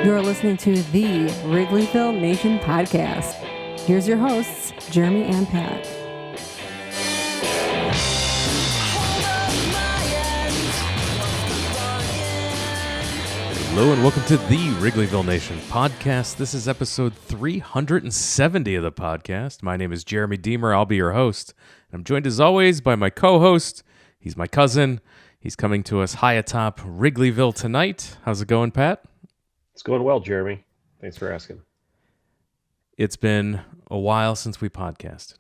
You're listening to the Wrigleyville Nation podcast. Here's your hosts, Jeremy and Pat. Hello and welcome to the Wrigleyville Nation podcast. This is episode 370 of the podcast. My name is Jeremy Deemer. I'll be your host. I'm joined as always by my co-host. He's my cousin. He's coming to us high atop Wrigleyville tonight. How's it going, Pat? It's going well, Jeremy. Thanks for asking. It's been a while since we podcasted.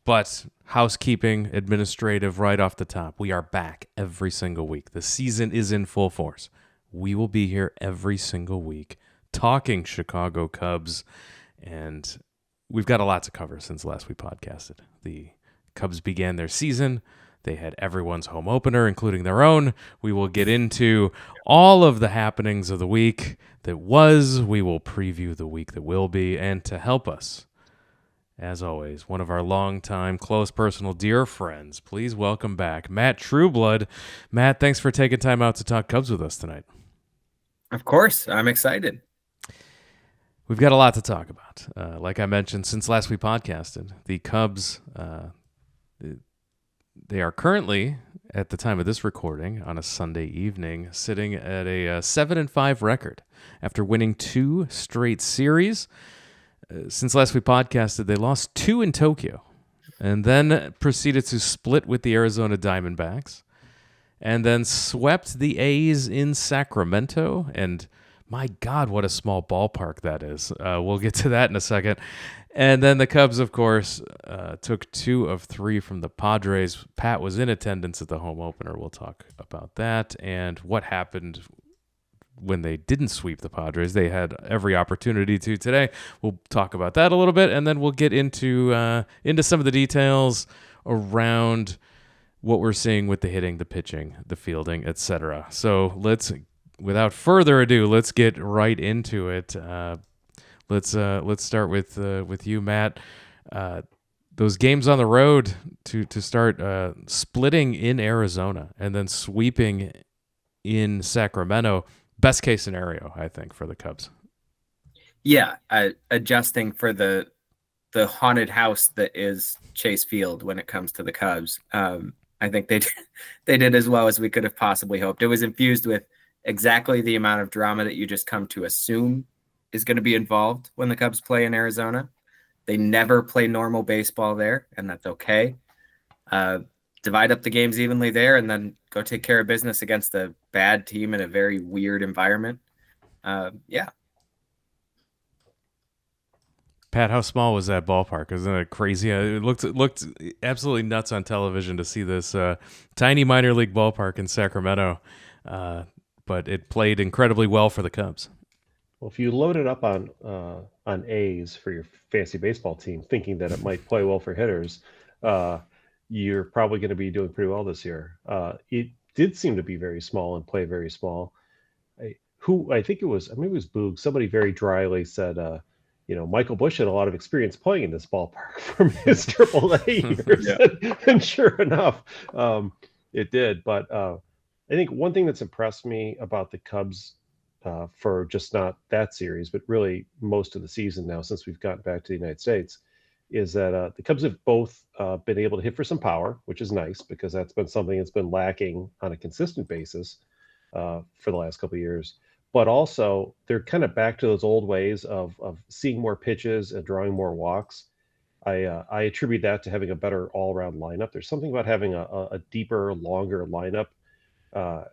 But housekeeping, administrative, right off the top, we are back every single week. The season is in full force. We will be here every single week talking Chicago Cubs, and we've got a lot to cover since last we podcasted. The Cubs began their season. They had everyone's home opener, including their own. We will get into all of the happenings of the week that was. We will preview the week that will be, and to help us, as always, one of our longtime, close, personal, dear friends. Please welcome back Matt Trueblood. Matt, thanks for taking time out to talk Cubs with us tonight. Of course, I'm excited. We've got a lot to talk about. Like I mentioned, since last we podcasted, the Cubs, they are currently, at the time of this recording, on a Sunday evening, sitting at a 7-5 record after winning 2 straight series. Since last we podcasted, they lost 2 in Tokyo and then proceeded to split with the Arizona Diamondbacks and then swept the A's in Sacramento. And my God, what a small ballpark that is. We'll get to that in a second. And then the Cubs, of course, took 2 of 3 from the Padres. Pat was in attendance at the home opener. We'll talk about that and what happened when they didn't sweep the Padres. They had every opportunity to today. We'll talk about that a little bit, and then we'll get into some of the details around what we're seeing with the hitting, the pitching, the fielding, etc. So without further ado, let's get right into it. Let's start with you, Matt. Those games on the road to start splitting in Arizona and then sweeping in Sacramento. Best case scenario, I think, for the Cubs. Yeah, adjusting for the haunted house that is Chase Field when it comes to the Cubs. I think they did as well as we could have possibly hoped. It was infused with exactly the amount of drama that you just come to assume is going to be involved when the Cubs play in Arizona. They never play normal baseball there, and that's okay. Divide up the games evenly there and then go take care of business against a bad team in a very weird environment. Yeah. Pat, how small was that ballpark? Isn't it crazy? It looked absolutely nuts on television to see this tiny minor league ballpark in Sacramento, but it played incredibly well for the Cubs. Well, if you load it up on A's for your fantasy baseball team, thinking that it might play well for hitters, you're probably going to be doing pretty well this year. It did seem to be very small and play very small. I think it was Boog. Somebody very dryly said, Michael Bush had a lot of experience playing in this ballpark from his AAA years, yeah. and sure enough, it did. But I think one thing that's impressed me about the Cubs for just not that series, but really most of the season now since we've gotten back to the United States, is that the Cubs have both been able to hit for some power, which is nice because that's been something that's been lacking on a consistent basis for the last couple of years. But also, they're kind of back to those old ways of seeing more pitches and drawing more walks. I attribute that to having a better all-around lineup. There's something about having a deeper, longer lineup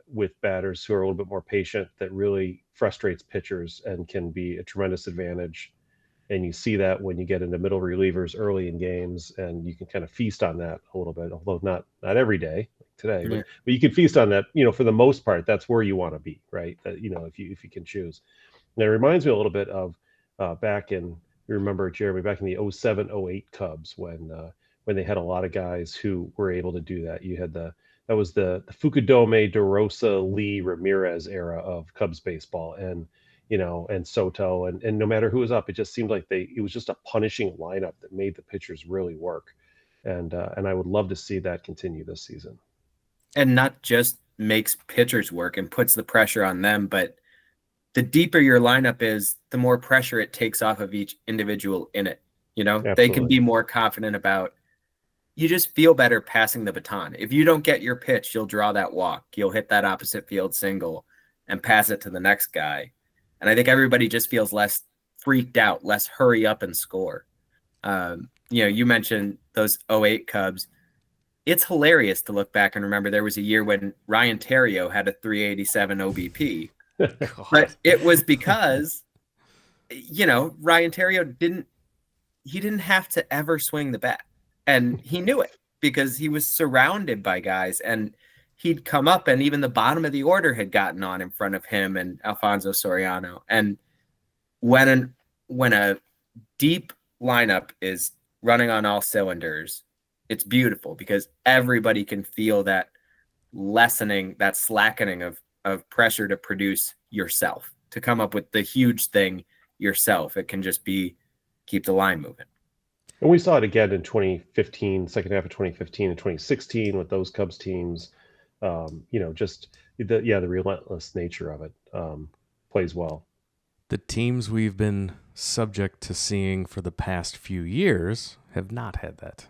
with batters who are a little bit more patient that really frustrates pitchers and can be a tremendous advantage. And you see that when you get into middle relievers early in games, and you can kind of feast on that a little bit, although not every day like today, yeah. but you can feast on that, for the most part. That's where you want to be, right? If you can choose. And it reminds me a little bit of back in the 07, 08 Cubs when they had a lot of guys who were able to do that. You had that was the Fukudome, DeRosa, Lee, Ramirez era of Cubs baseball, and Soto, and no matter who was up, it just seemed like it was just a punishing lineup that made the pitchers really work. And I would love to see that continue this season. And not just makes pitchers work and puts the pressure on them, but the deeper your lineup is, the more pressure it takes off of each individual in it. You know, Absolutely. They can be more confident about, you just feel better passing the baton. If you don't get your pitch, you'll draw that walk. You'll hit that opposite field single and pass it to the next guy. And I think everybody just feels less freaked out, less hurry up and score. You mentioned those 08 Cubs. It's hilarious to look back and remember there was a year when Ryan Terrio had a 387 OBP. But it was because, Ryan Terrio didn't have to ever swing the bat. And he knew it because he was surrounded by guys, and he'd come up and even the bottom of the order had gotten on in front of him and Alfonso Soriano. And when a deep lineup is running on all cylinders, it's beautiful because everybody can feel that lessening, that slackening of pressure to produce yourself, to come up with the huge thing yourself. It can just be keep the line moving. And we saw it again in 2015, second half of 2015 and 2016 with those Cubs teams. Just the relentless nature of it plays well. The teams we've been subject to seeing for the past few years have not had that.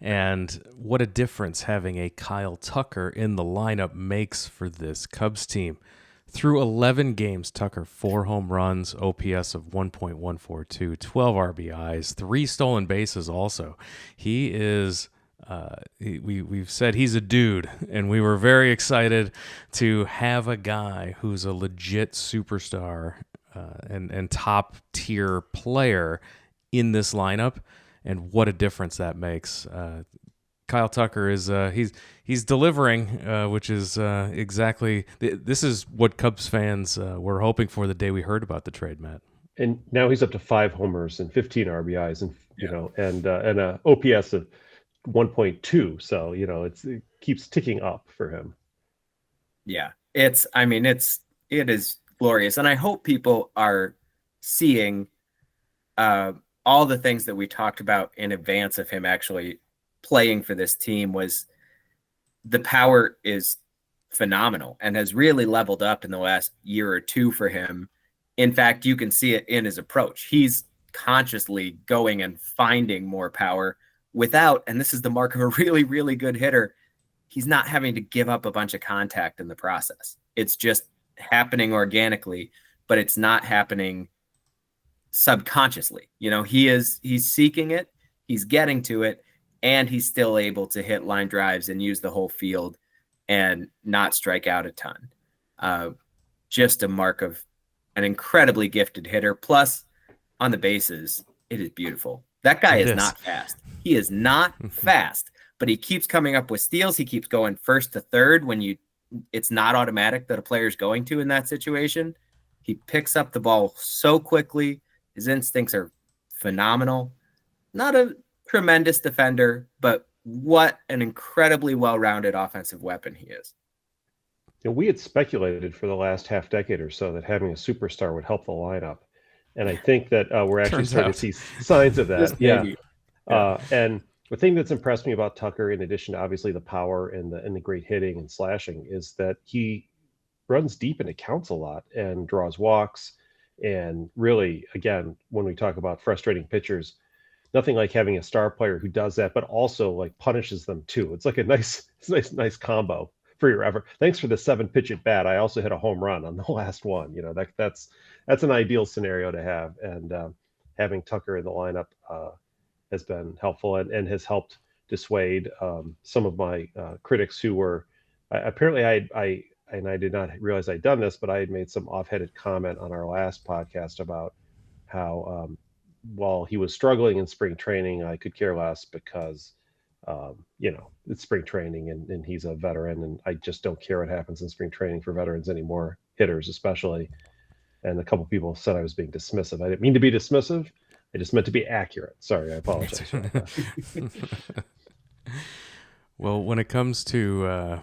And what a difference having a Kyle Tucker in the lineup makes for this Cubs team. Through 11 games, Tucker 4 home runs, OPS of 1.142, 12 RBIs, 3 stolen bases also. He is, we've said he's a dude, and we were very excited to have a guy who's a legit superstar and top-tier player in this lineup, and what a difference that makes. Kyle Tucker is he's delivering, which is exactly this is what Cubs fans were hoping for the day we heard about the trade, Matt. And now he's up to 5 homers and 15 RBIs, and a OPS of 1.2. So it keeps ticking up for him. Yeah, it is glorious, and I hope people are seeing all the things that we talked about in advance of him actually playing for this team. Was the power is phenomenal and has really leveled up in the last year or two for him. In fact, you can see it in his approach. He's consciously going and finding more power without, and this is the mark of a really, really good hitter, he's not having to give up a bunch of contact in the process. It's just happening organically, but it's not happening subconsciously. He's seeking it, he's getting to it, and he's still able to hit line drives and use the whole field and not strike out a ton. Just a mark of an incredibly gifted hitter. Plus, on the bases, it is beautiful. That guy is not fast. He is not fast, but he keeps coming up with steals. He keeps going first to third when it's not automatic that a player's going to in that situation. He picks up the ball so quickly. His instincts are phenomenal. Not a tremendous defender, but what an incredibly well-rounded offensive weapon he is. We had speculated for the last half decade or so that having a superstar would help the lineup, and I think that we're actually starting to see signs of that. And the thing that's impressed me about Tucker, in addition to obviously the power and the great hitting and slashing, is that he runs deep into counts a lot and draws walks. And really, again, when we talk about frustrating pitchers, nothing like having a star player who does that, but also like punishes them too. It's like a nice combo for your effort. Thanks for the 7-pitch at bat. I also hit a home run on the last one. That's an ideal scenario to have. And having Tucker in the lineup has been helpful and has helped dissuade some of my critics who were apparently I did not realize I'd done this, but I had made some offhanded comment on our last podcast about how while he was struggling in spring training, I could care less because, it's spring training and he's a veteran, and I just don't care what happens in spring training for veterans anymore, hitters especially. And a couple people said I was being dismissive. I didn't mean to be dismissive. I just meant to be accurate. Sorry, I apologize. Well, when it comes to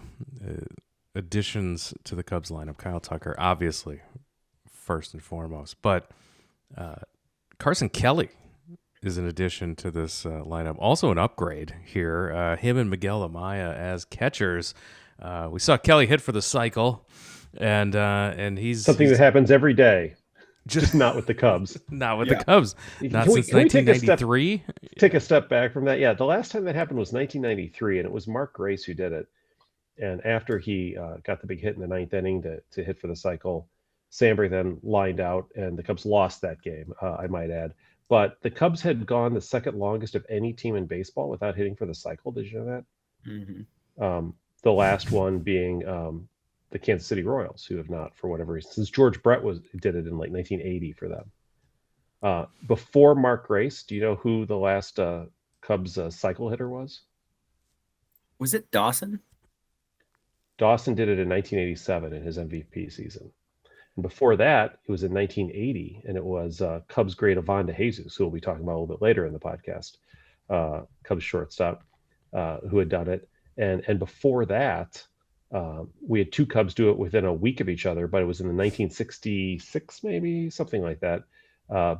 additions to the Cubs lineup, Kyle Tucker, obviously, first and foremost, but Carson Kelly is an addition to this lineup. Also an upgrade here. Him and Miguel Amaya as catchers. We saw Kelly hit for the cycle and Something that happens every day, just not with the Cubs. not with the Cubs. Not Can since we take 1993. Take a step back from that. Yeah, the last time that happened was 1993, and it was Mark Grace who did it. And after he got the big hit in the ninth inning to hit for the cycle, Sandberg then lined out, and the Cubs lost that game, I might add. But the Cubs had gone the second longest of any team in baseball without hitting for the cycle. Did you know that? Mm-hmm. The last one being the Kansas City Royals, who have not, for whatever reason, since George Brett did it in like 1980 for them. Before Mark Grace, do you know who the last Cubs cycle hitter was? Was it Dawson? Dawson did it in 1987 in his MVP season. And before that, it was in 1980, and it was Cubs great Ivan DeJesus, who we'll be talking about a little bit later in the podcast, Cubs shortstop, who had done it. And before that, we had two Cubs do it within a week of each other, but it was in the 1966, maybe something like that.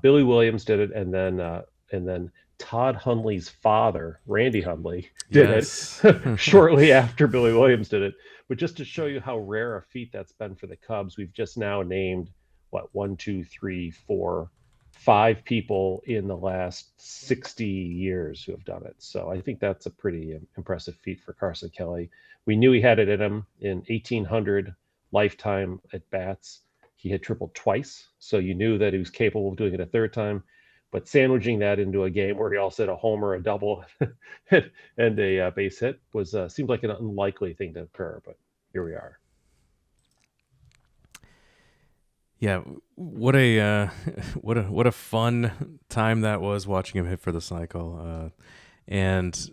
Billy Williams did it, and then Todd Hundley's father, Randy Hundley, did it shortly after Billy Williams did it. But just to show you how rare a feat that's been for the Cubs, we've just now named 1, 2, 3, 4, 5 people in the last 60 years who have done it. So I think that's a pretty impressive feat for Carson Kelly. We knew he had it in him in 1,800 lifetime at bats. He had tripled twice, so you knew that he was capable of doing it a third time. But sandwiching that into a game where he also had a homer, a double, and a base hit seemed like an unlikely thing to occur. But here we are. Yeah, what a fun time that was watching him hit for the cycle, and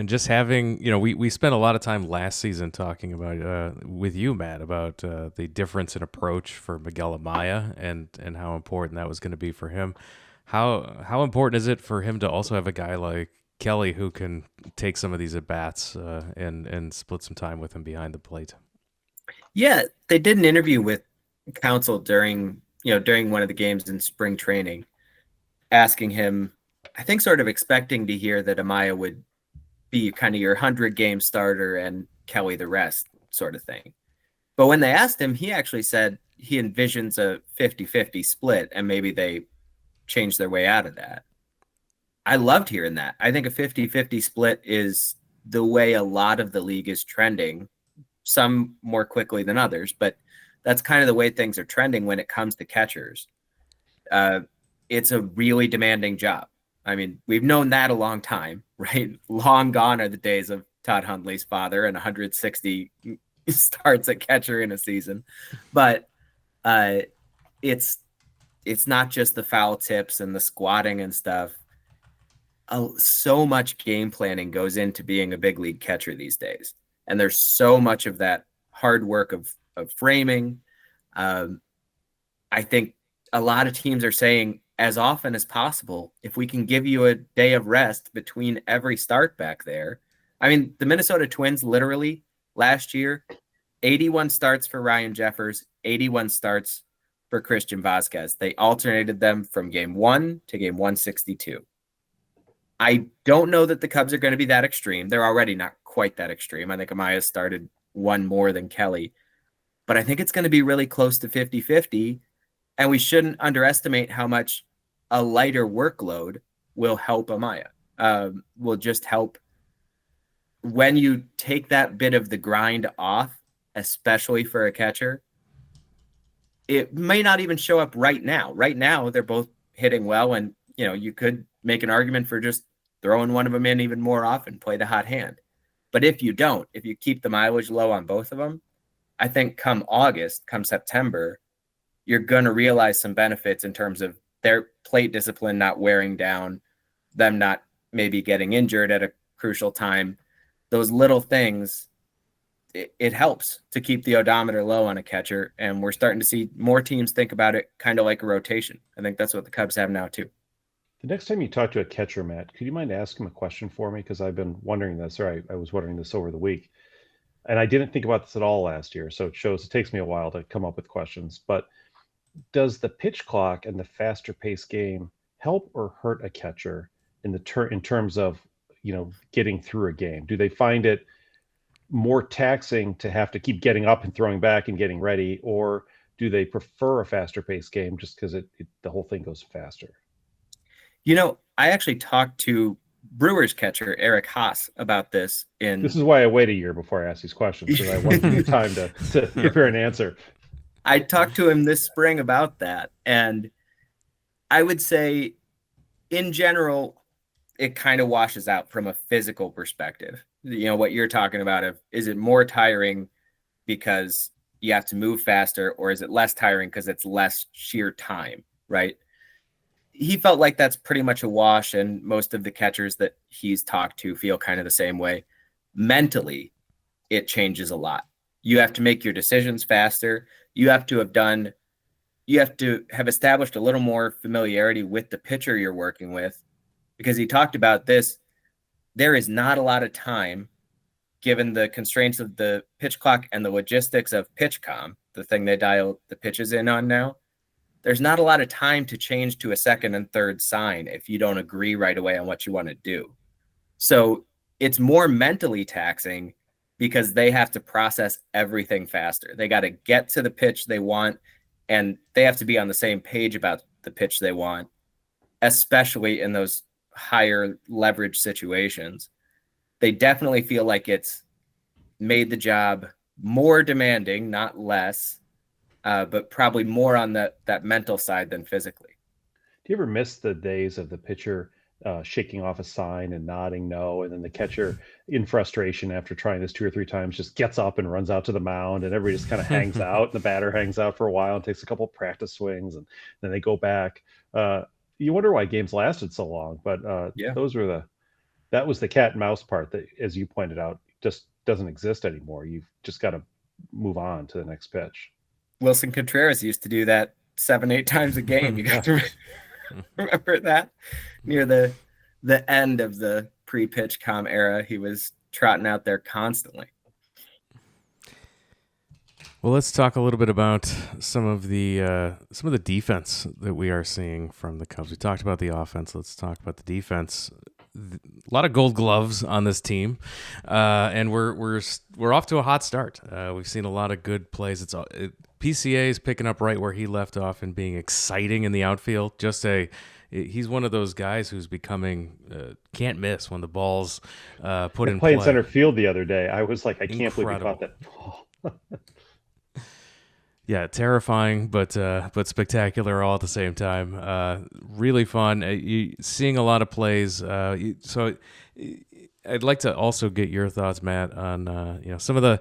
just having, we spent a lot of time last season talking about with you, Matt, about the difference in approach for Miguel Amaya and how important that was going to be for him. How important is it for him to also have a guy like Kelly who can take some of these at bats and split some time with him behind the plate? Yeah, they did an interview with Counsell during one of the games in spring training, asking him, I think sort of expecting to hear that Amaya would be kind of your 100-game starter and Kelly the rest sort of thing. But when they asked him, he actually said he envisions a 50-50 split, and maybe they change their way out of that. I loved hearing that. I think a 50-50 split is the way a lot of the league is trending, some more quickly than others, but that's kind of the way things are trending when it comes to catchers. It's a really demanding job. I mean, we've known that a long time, right? Long gone are the days of Todd Hundley's father and 160 starts at catcher in a season. But it's not just the foul tips and the squatting and stuff. So much game planning goes into being a big league catcher these days. And there's so much of that hard work of framing. I think a lot of teams are saying, as often as possible, if we can give you a day of rest between every start back there. I mean, the Minnesota Twins literally last year, 81 starts for Ryan Jeffers, 81 starts for Christian Vasquez. They alternated them from game 1 to game 162. I don't know that the Cubs are going to be that extreme. They're already not quite that extreme. I think Amaya started one more than Kelly. But I think it's going to be really close to 50-50. And we shouldn't underestimate how much a lighter workload will help Amaya. Will just help when you take that bit of the grind off, especially for a catcher. It may not even show up right now. Right now, they're both hitting well. And, you could make an argument for just throwing one of them in even more often, play the hot hand. But if you keep the mileage low on both of them, I think come August, come September, you're going to realize some benefits in terms of their plate discipline not wearing down, them not maybe getting injured at a crucial time. Those little things, it helps to keep the odometer low on a catcher. And we're starting to see more teams think about it kind of like a rotation. I think that's what the Cubs have now too. The next time you talk to a catcher, Matt, could you mind asking him a question for me? Because I've been wondering this, or I was wondering this over the week. And I didn't think about this at all last year. So it takes me a while to come up with questions. But does the pitch clock and the faster paced game help or hurt a catcher in terms of, getting through a game? Do they find it more taxing to have to keep getting up and throwing back and getting ready, or do they prefer a faster paced game just because the whole thing goes faster? I actually talked to Brewers catcher Eric Haas about this. This is why I wait a year before I ask these questions, because I want you time to prepare an answer. I talked to him this spring about that, and I would say, in general, it kind of washes out from a physical perspective. What you're talking about, is it more tiring because you have to move faster, or is it less tiring because it's less sheer time, right? He felt like that's pretty much a wash, and most of the catchers that he's talked to feel kind of the same way. Mentally, it changes a lot. You have to make your decisions faster. You have to have established a little more familiarity with the pitcher you're working with, because he talked about this. There is not a lot of time, given the constraints of the pitch clock and the logistics of PitchCom, the thing they dial the pitches in on now. There's not a lot of time to change to a second and third sign if you don't agree right away on what you want to do. So it's more mentally taxing because they have to process everything faster. They got to get to the pitch they want, and they have to be on the same page about the pitch they want, especially in those higher leverage situations. They definitely feel like it's made the job more demanding, not less, but probably more on that mental side than physically. Do you ever miss the days of the pitcher shaking off a sign and nodding no, and then the catcher, in frustration after trying this 2 or 3 times, just gets up and runs out to the mound, and everybody just kind of hangs out, and the batter hangs out for a while and takes a couple of practice swings, and then they go back? You wonder why games lasted so long, but that was the cat and mouse part that, as you pointed out, just doesn't exist anymore. You've just got to move on to the next pitch. Wilson Contreras used to do that 7-8 times a game. You got to remember that near the end of the pre-pitch com era. He was trotting out there constantly. Well, let's talk a little bit about some of the defense that we are seeing from the Cubs. We talked about the offense. Let's talk about the defense. A lot of Gold Gloves on this team, and we're off to a hot start. We've seen a lot of good plays. PCA is picking up right where he left off and being exciting in the outfield. He's one of those guys who's becoming can't miss when the ball's put in play. Playing center field the other day, I was like, I can't believe he caught that ball. Yeah, terrifying, but spectacular all at the same time. Really fun. Seeing a lot of plays. So I'd like to also get your thoughts, Matt, on some of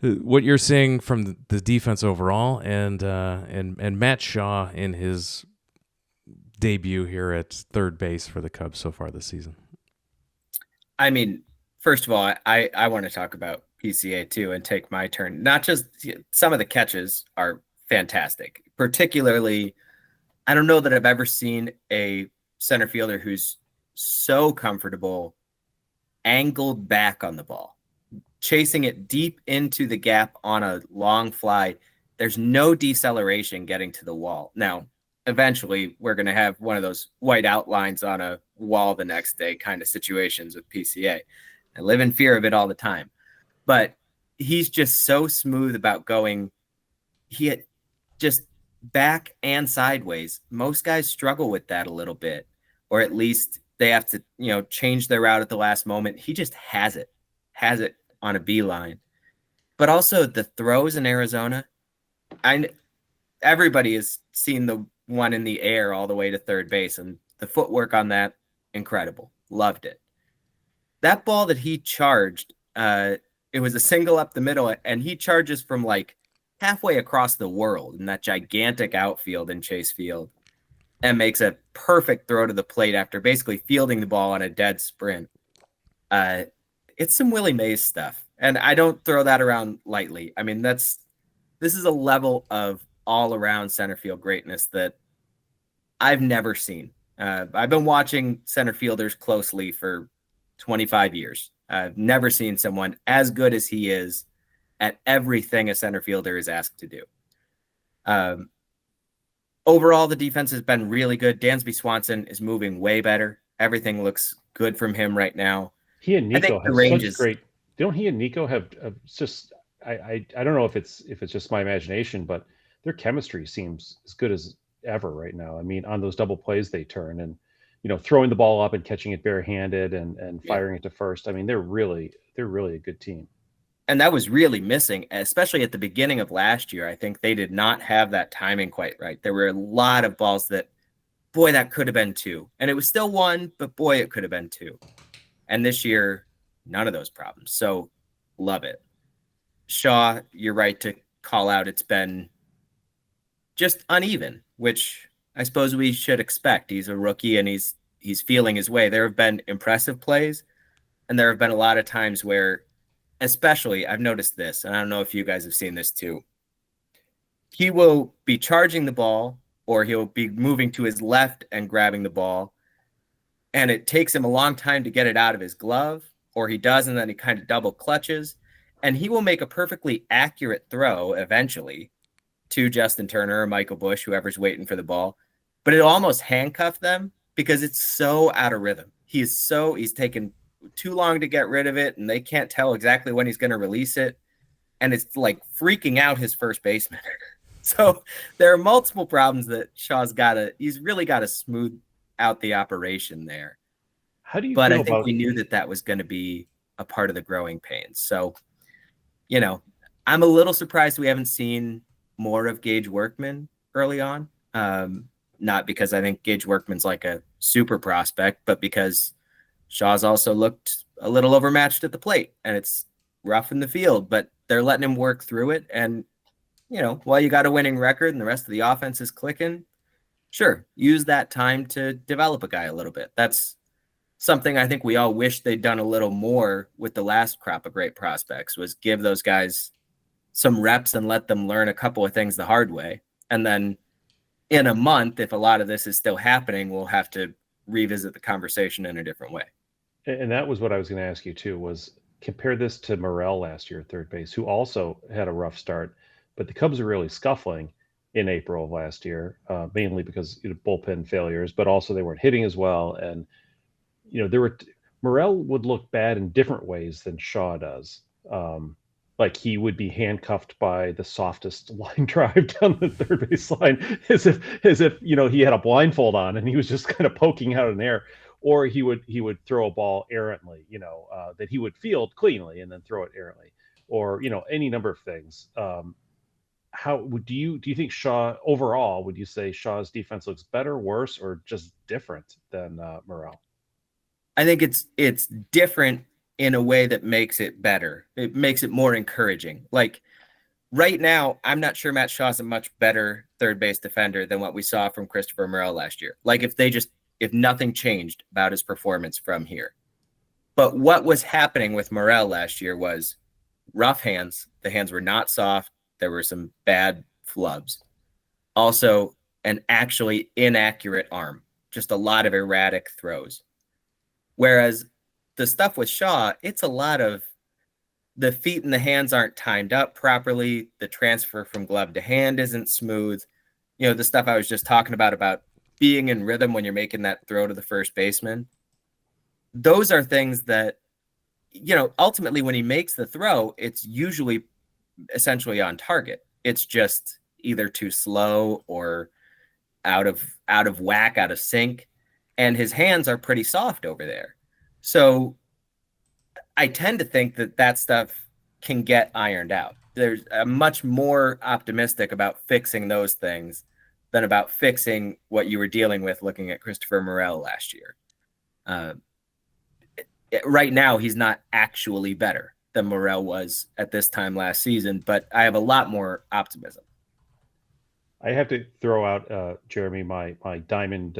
what you're seeing from the defense overall, and Matt Shaw in his debut here at third base for the Cubs so far this season. I mean, first of all, I want to talk about PCA too and take my turn. Not just some of the catches are fantastic. Particularly, I don't know that I've ever seen a center fielder who's so comfortable angled back on the ball, chasing it deep into the gap on a long fly. There's no deceleration getting to the wall. Now, eventually we're going to have one of those white outlines on a wall the next day kind of situations with PCA. I live in fear of it all the time. But he's just so smooth about going. He had just back and sideways. Most guys struggle with that a little bit, or at least they have to, change their route at the last moment. He just has it on a beeline. But also the throws in Arizona. Everybody has seen the one in the air all the way to third base, and the footwork on that, incredible. Loved it. That ball that he charged, it was a single up the middle, and he charges from like halfway across the world in that gigantic outfield in Chase Field and makes a perfect throw to the plate after basically fielding the ball on a dead sprint. It's some Willie Mays stuff, and I don't throw that around lightly. I mean, this is a level of all-around center field greatness that I've never seen. I've been watching center fielders closely for 25 years. I've never seen someone as good as he is at everything a center fielder is asked to do. Overall, the defense has been really good. Dansby Swanson is moving way better. Everything looks good from him right now. He and Nico have such great don't he and Nico have just I don't know if it's just my imagination, but their chemistry seems as good as ever right now. I mean, on those double plays they turn and throwing the ball up and catching it barehanded and Yeah. firing it to first. I mean, they're really a good team. And that was really missing, especially at the beginning of last year. I think they did not have that timing quite right. There were a lot of balls that, boy, that could have been two. And it was still one, but boy, it could have been two. And this year, none of those problems. So love it. Shaw, you're right to call out. It's been just uneven, which I suppose we should expect. He's a rookie and he's feeling his way. There have been impressive plays, and there have been a lot of times where, especially, I've noticed this, and I don't know if you guys have seen this too. He will be charging the ball, or he'll be moving to his left and grabbing the ball, and it takes him a long time to get it out of his glove, or he does, and then he kind of double clutches, and he will make a perfectly accurate throw eventually to Justin Turner or Michael Busch, whoever's waiting for the ball, but it'll almost handcuff them because it's so out of rhythm. He's taken too long to get rid of it, and they can't tell exactly when he's going to release it, and it's like freaking out his first baseman. So there are multiple problems that he's really got to smooth out the operation there. How do you but feel I think about we knew that was going to be a part of the growing pains. So, I'm a little surprised we haven't seen more of Gage Workman early on. Not because I think Gage Workman's like a super prospect, but because Shaw's also looked a little overmatched at the plate, and it's rough in the field, but they're letting him work through it. And, while you got a winning record and the rest of the offense is clicking, sure, use that time to develop a guy a little bit. That's something I think we all wish they'd done a little more with the last crop of great prospects, was give those guys some reps and let them learn a couple of things the hard way. And then in a month, if a lot of this is still happening, we'll have to revisit the conversation in a different way. And that was what I was going to ask you too, was compare this to Morel last year at third base, who also had a rough start, but the Cubs are really scuffling in April of last year, mainly because bullpen failures, but also they weren't hitting as well. And, Morel would look bad in different ways than Shaw does. Like he would be handcuffed by the softest line drive down the third base line, as if he had a blindfold on and he was just kind of poking out in the air. Or he would throw a ball errantly, that he would field cleanly and then throw it errantly, or any number of things. How do you think Shaw overall? Would you say Shaw's defense looks better, worse, or just different than Morel? I think it's different in a way that makes it better. It makes it more encouraging. Like right now, I'm not sure Matt Shaw's a much better third base defender than what we saw from Christopher Morel last year. Like if nothing changed about his performance from here. But what was happening with Morel last year was rough hands. The hands were not soft. There were some bad flubs. Also, an actually inaccurate arm. Just a lot of erratic throws. Whereas the stuff with Shaw, it's a lot of the feet and the hands aren't timed up properly. The transfer from glove to hand isn't smooth. The stuff I was just talking about being in rhythm when you're making that throw to the first baseman. Those are things that, ultimately when he makes the throw, it's usually essentially on target. It's just either too slow or out of whack, out of sync. And his hands are pretty soft over there. So I tend to think that stuff can get ironed out. I'm much more optimistic about fixing those things than about fixing what you were dealing with looking at Christopher Morel last year. Right now, he's not actually better than Morel was at this time last season, but I have a lot more optimism. I have to throw out, Jeremy, my diamond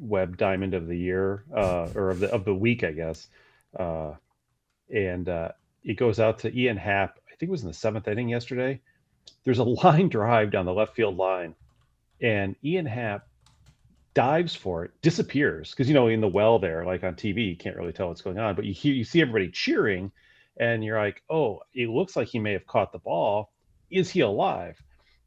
web diamond of the year, or of the week, I guess. And it goes out to Ian Happ. I think it was in the seventh inning yesterday. There's a line drive down the left field line, and Ian Happ dives for it, disappears, because in the well there, like on TV, you can't really tell what's going on, but you see everybody cheering, and you're like, oh, it looks like he may have caught the ball. Is he alive?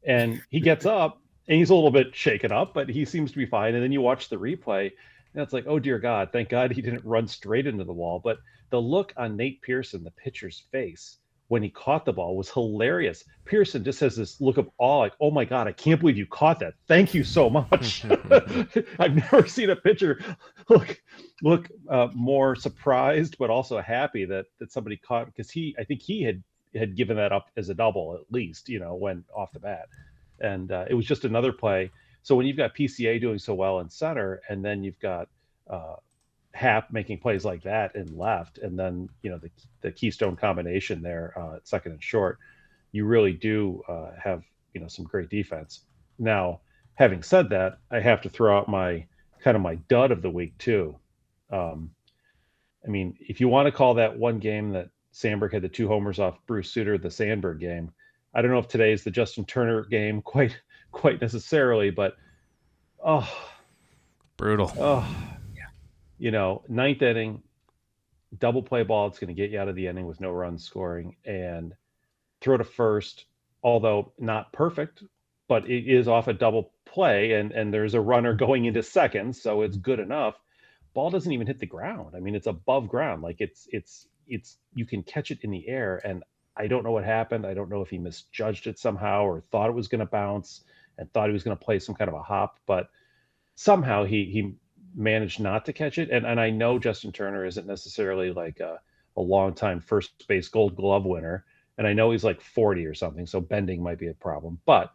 And he gets up, and he's a little bit shaken up, but he seems to be fine. And then you watch the replay, and it's like, oh dear God, thank God he didn't run straight into the wall. But the look on Nate Pearson, the pitcher's face, when he caught the ball was hilarious. Pearson just has this look of awe, like, oh my God, I can't believe you caught that. Thank you so much. I've never seen a pitcher look more surprised, but also happy that somebody caught, because I think he had given that up as a double, at least, when off the bat. And it was just another play. So when you've got PCA doing so well in center, and then you've got Hap making plays like that in left, and then the keystone combination there at second and short, you really do have some great defense. Now, having said that, I have to throw out my dud of the week too. I mean, if you want to call that one game that Sandberg had the 2 homers off Bruce Sutter, the Sandberg game, I don't know if today is the Justin Turner game quite necessarily, but brutal. Ninth inning, double play ball. It's going to get you out of the inning with no runs scoring, and throw to first, although not perfect, but it is off a double play, and there's a runner going into second, so it's good enough. Ball doesn't even hit the ground. I mean, it's above ground. Like it's you can catch it in the air, and I don't know what happened. I don't know if he misjudged it somehow or thought it was going to bounce and thought he was going to play some kind of a hop, but somehow he managed not to catch it. And I know Justin Turner isn't necessarily like a long-time first base Gold Glove winner, and I know he's like 40 or something, so bending might be a problem. But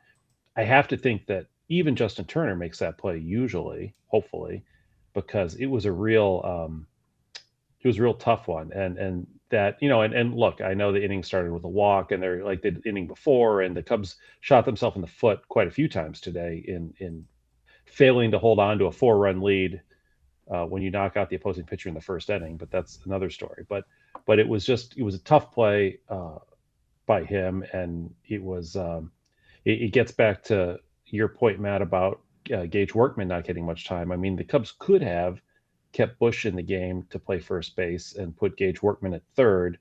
I have to think that even Justin Turner makes that play usually, hopefully, because it was a real tough one. And that, and look, I know the inning started with a walk, and they're like the inning before, and the Cubs shot themselves in the foot quite a few times today in failing to hold on to a 4-run lead when you knock out the opposing pitcher in the first inning. But that's another story. But it was a tough play by him, and it was it gets back to your point, Matt, about Gage Workman not getting much time. I mean, the Cubs could have kept Bush in the game to play first base and put Gage Workman at third,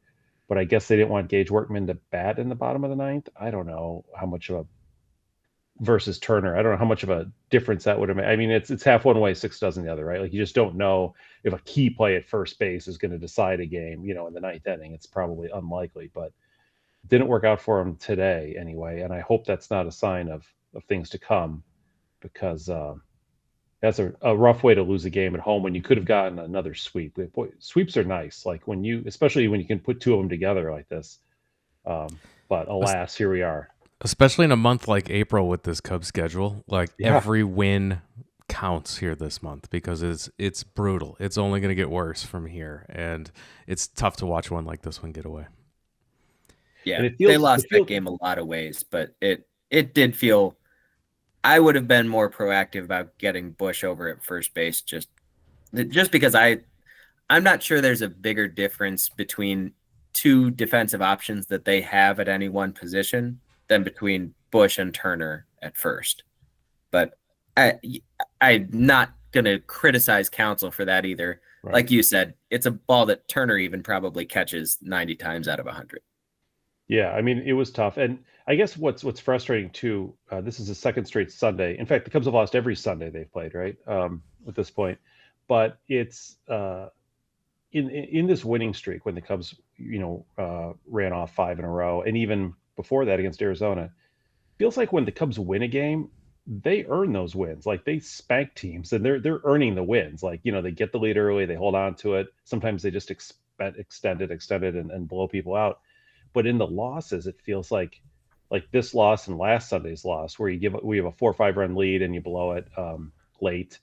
but I guess they didn't want Gage Workman to bat in the bottom of the ninth. I don't know how much of a versus Turner. I don't know how much of a difference that would have made. I mean, it's half one way, 6 dozen the other, right? Like, you just don't know if a key play at first base is going to decide a game, in the ninth inning. It's probably unlikely, but it didn't work out for him today anyway. And I hope that's not a sign of things to come, because that's a rough way to lose a game at home when you could have gotten another sweep. Boy, sweeps are nice, like especially when you can put 2 of them together like this. But alas, here we are. Especially in a month like April with this Cubs schedule, every win counts here this month, because it's brutal. It's only going to get worse from here, and it's tough to watch one like this one get away. Yeah, they lost that game a lot of ways, but it did feel. I would have been more proactive about getting Bush over at first base, just because I'm not sure there's a bigger difference between 2 defensive options that they have at any one position than between Bush and Turner at first. But I'm not going to criticize Counsell for that either. Right. Like you said, it's a ball that Turner even probably catches 90 times out of 100. Yeah, I mean, it was tough. And I guess what's frustrating too, this is the second straight Sunday. In fact, the Cubs have lost every Sunday they've played, right, at this point. But it's in this winning streak, when the Cubs, ran off 5 in a row, and even before that against Arizona, feels like when the Cubs win a game, they earn those wins. Like, they spank teams, and they're earning the wins. Like, they get the lead early, they hold on to it. Sometimes they just extend it and blow people out. But in the losses, it feels like this loss and last Sunday's loss, where we have a 4 or 5 run lead and you blow it late.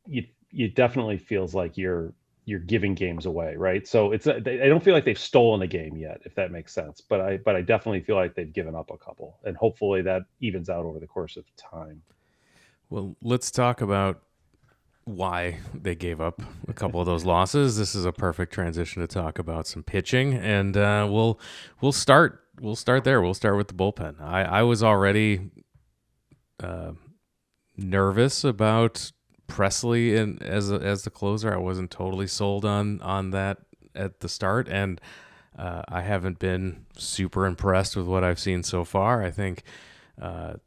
It definitely feels like you're giving games away, right? So I don't feel like they've stolen a game yet, if that makes sense. But I definitely feel like they've given up a couple, and hopefully that evens out over the course of time. Well, let's talk about why they gave up a couple of those losses. This is a perfect transition to talk about some pitching, and we'll start there. We'll start with the bullpen. I was already nervous about Presley as the closer. I wasn't totally sold on that at the start, and I haven't been super impressed with what I've seen so far. I think a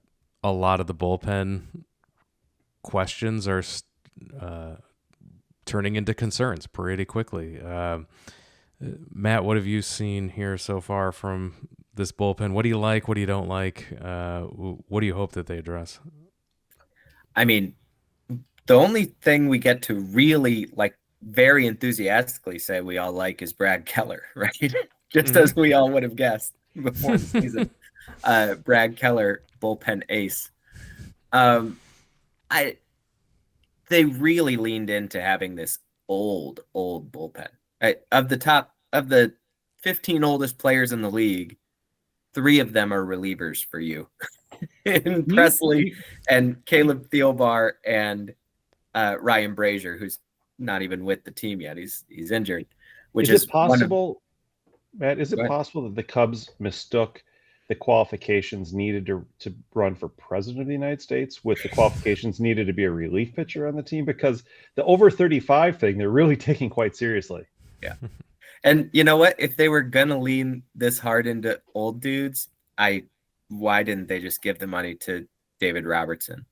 lot of the bullpen questions are turning into concerns pretty quickly. Matt, what have you seen here so far from this bullpen? What do you like? What do you don't like? What do you hope that they address? I mean, the only thing we get to really very enthusiastically say we all like is Brad Keller, right? Just as we all would have guessed before the season. Brad Keller, bullpen ace. They really leaned into having this old bullpen. Of the 15 oldest players in the league, 3 of them are relievers for you. In Presley and Caleb Thielbar and Ryan Brazier, who's not even with the team yet. He's injured. Which is it possible, Matt? Is it possible that the Cubs mistook the qualifications needed to run for president of the United States with the qualifications needed to be a relief pitcher on the team? Because the over 35 thing, they're really taking quite seriously. Yeah. And you know what? If they were going to lean this hard into old dudes, why didn't they just give the money to David Robertson?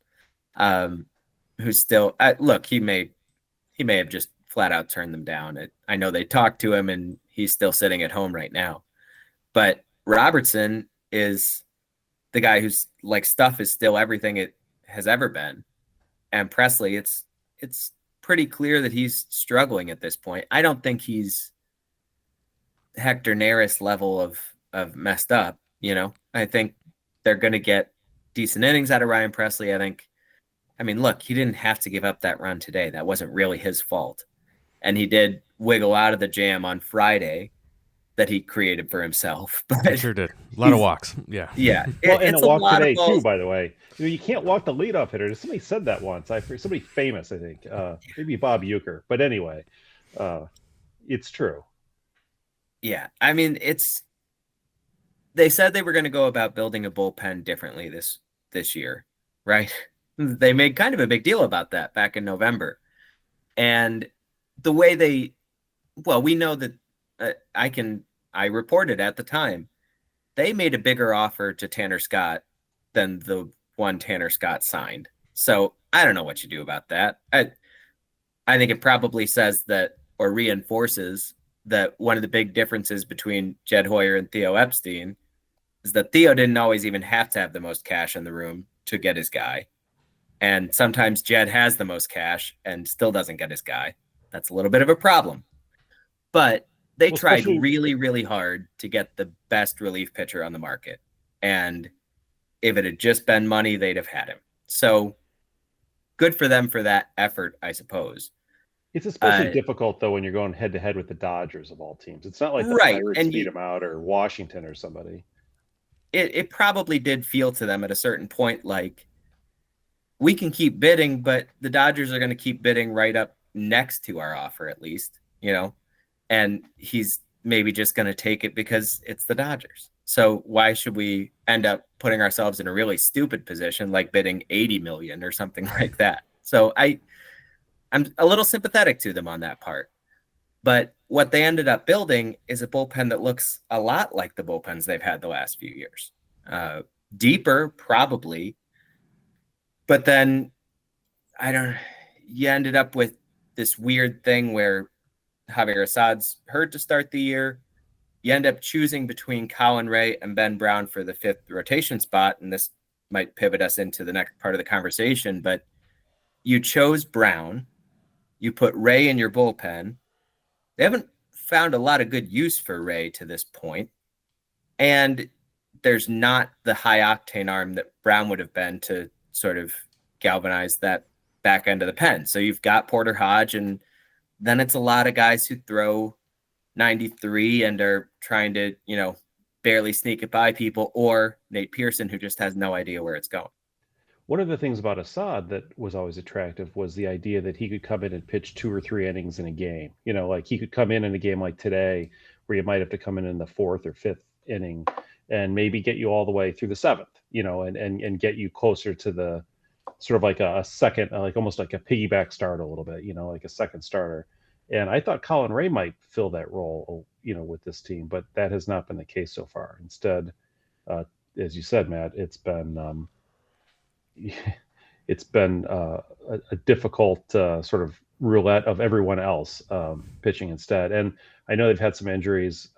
Who's still, look, he may have just flat out turned them down. I know they talked to him and he's still sitting at home right now. But Robertson is the guy who's stuff is still everything it has ever been. And Presley, it's pretty clear that he's struggling at this point. I don't think he's Hector Neris level of messed up. I think they're going to get decent innings out of Ryan Presley. Look, he didn't have to give up that run today. That wasn't really his fault. And he did wiggle out of the jam on Friday that he created for himself. But he sure did. A lot of walks. Yeah. Yeah. And a walk today too, by the way. You can't walk the leadoff hitter. Somebody said that once. Somebody famous, I think. Maybe Bob Uecker. But anyway, it's true. Yeah. They said they were going to go about building a bullpen differently this year, right? They made kind of a big deal about that back in November. And the way we know that I reported at the time, they made a bigger offer to Tanner Scott than the one Tanner Scott signed. So I don't know what you do about that. I think it probably says that, or reinforces that one of the big differences between Jed Hoyer and Theo Epstein is that Theo didn't always even have to have the most cash in the room to get his guy. And sometimes Jed has the most cash and still doesn't get his guy. That's a little bit of a problem. But they tried really, really hard to get the best relief pitcher on the market. And if it had just been money, they'd have had him. So good for them for that effort, I suppose. It's especially difficult, though, when you're going head-to-head with the Dodgers of all teams. It's not like the Pirates beat them out or Washington or somebody. It probably did feel to them at a certain point like, we can keep bidding, but the Dodgers are going to keep bidding right up next to our offer, at least, and he's maybe just going to take it because it's the Dodgers. So why should we end up putting ourselves in a really stupid position, like bidding $80 million or something like that? So I'm a little sympathetic to them on that part. But what they ended up building is a bullpen that looks a lot like the bullpens they've had the last few years. Deeper, probably. But then you ended up with this weird thing where Javier Assad's hurt to start the year. You end up choosing between Colin Ray and Ben Brown for the 5th rotation spot. And this might pivot us into the next part of the conversation, but you chose Brown. You put Ray in your bullpen. They haven't found a lot of good use for Ray to this point. And there's not the high octane arm that Brown would have been to sort of galvanize that back end of the pen. So you've got Porter Hodge, and then it's a lot of guys who throw 93 and are trying to, barely sneak it by people, or Nate Pearson, who just has no idea where it's going. One of the things about Assad that was always attractive was the idea that he could come in and pitch 2 or 3 innings in a game. Like he could come in a game like today where you might have to come in the 4th or 5th inning and maybe get you all the way through the 7th, and get you closer to the sort of like a second, like almost like a piggyback start a little bit, like a second starter. And I thought Colin Ray might fill that role, with this team, but that has not been the case so far. Instead, as you said, Matt, it's been a difficult sort of roulette of everyone else pitching instead. And I know they've had some injuries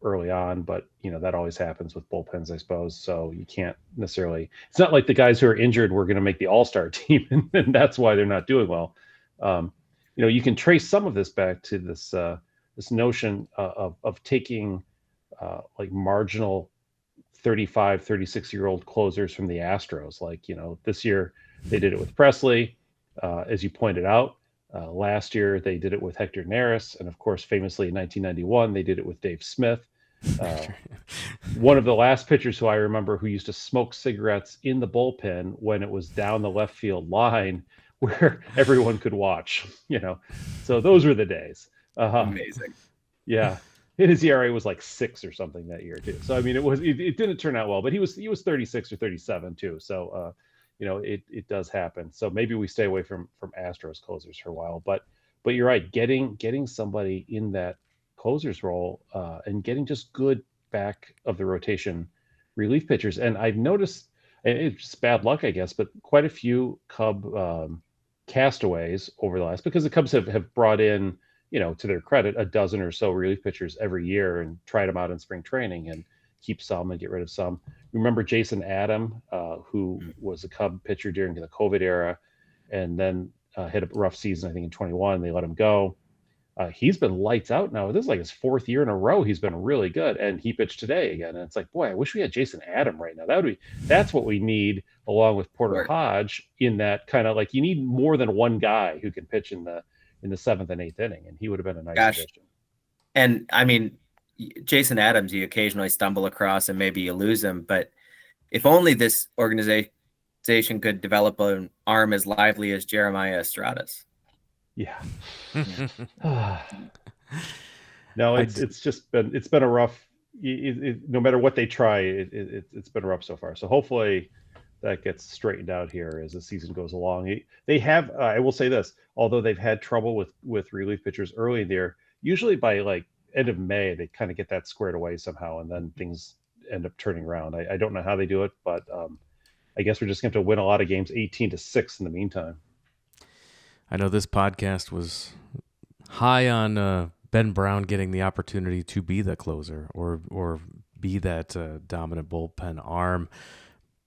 early on, but that always happens with bullpens, I suppose. So you can't necessarily. It's not like the guys who are injured were going to make the All-Star team, and that's why they're not doing well. You can trace some of this back to this notion of taking like marginal 35, 36-year-old closers from the Astros. Like, this year they did it with Presley, as you pointed out. Last year they did it with Hector Neris, and of course, famously in 1991 they did it with Dave Smith. One of the last pitchers who I remember who used to smoke cigarettes in the bullpen when it was down the left field line where everyone could watch, so those were the days. Amazing. Yeah. His ERA was like 6 or something that year too. So, I mean, it didn't turn out well, but he was 36 or 37 too. So, it does happen. So maybe we stay away from Astros closers for a while, but you're right. Getting somebody in that closer's role and getting just good back of the rotation relief pitchers. And I've noticed, and it's just bad luck, I guess, but quite a few Cub castaways over the last, because the Cubs have brought in, to their credit, a dozen or so relief pitchers every year and tried them out in spring training and keep some and get rid of some. Remember Jason Adam, who was a Cub pitcher during the COVID era and then hit a rough season, I think in 21, they let him go. He's been lights out now. This is like his 4th year in a row. He's been really good, and he pitched today again. And it's like, boy, I wish we had Jason Adam right now. That's what we need, along with Porter Hodge, in that kind of like, you need more than one guy who can pitch in the 7th and 8th inning, and he would have been a nice addition. And I mean, Jason Adams, you occasionally stumble across and maybe you lose him, but if only this organization could develop an arm as lively as Jeremiah Estrada's. Yeah. No, it's been a rough. No matter what they try, it's been rough so far. So hopefully that gets straightened out here as the season goes along. They have, I will say this, although they've had trouble with relief pitchers early in the year, usually by like end of May, they kind of get that squared away somehow, and then things end up turning around. I don't know how they do it, but I guess we're just going to have to win a lot of games 18-6 in the meantime. I know this podcast was high on Ben Brown getting the opportunity to be the closer or be that dominant bullpen arm.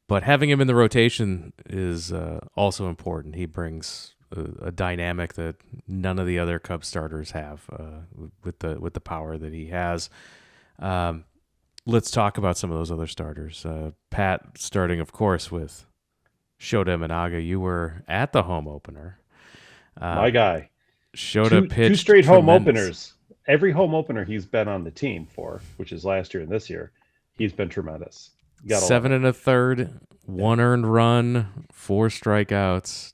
But having him in the rotation is also important. He brings a dynamic that none of the other Cubs starters have with the power that he has. Let's talk about some of those other starters. Pat, starting, of course, with Shota Imanaga. You were at the home opener. My guy. Shota pitched 2 straight tremendous. home openers. Every home opener he's been on the team for, which is last year and this year, he's been tremendous. 7 1/3, 1 earned run, 4 strikeouts.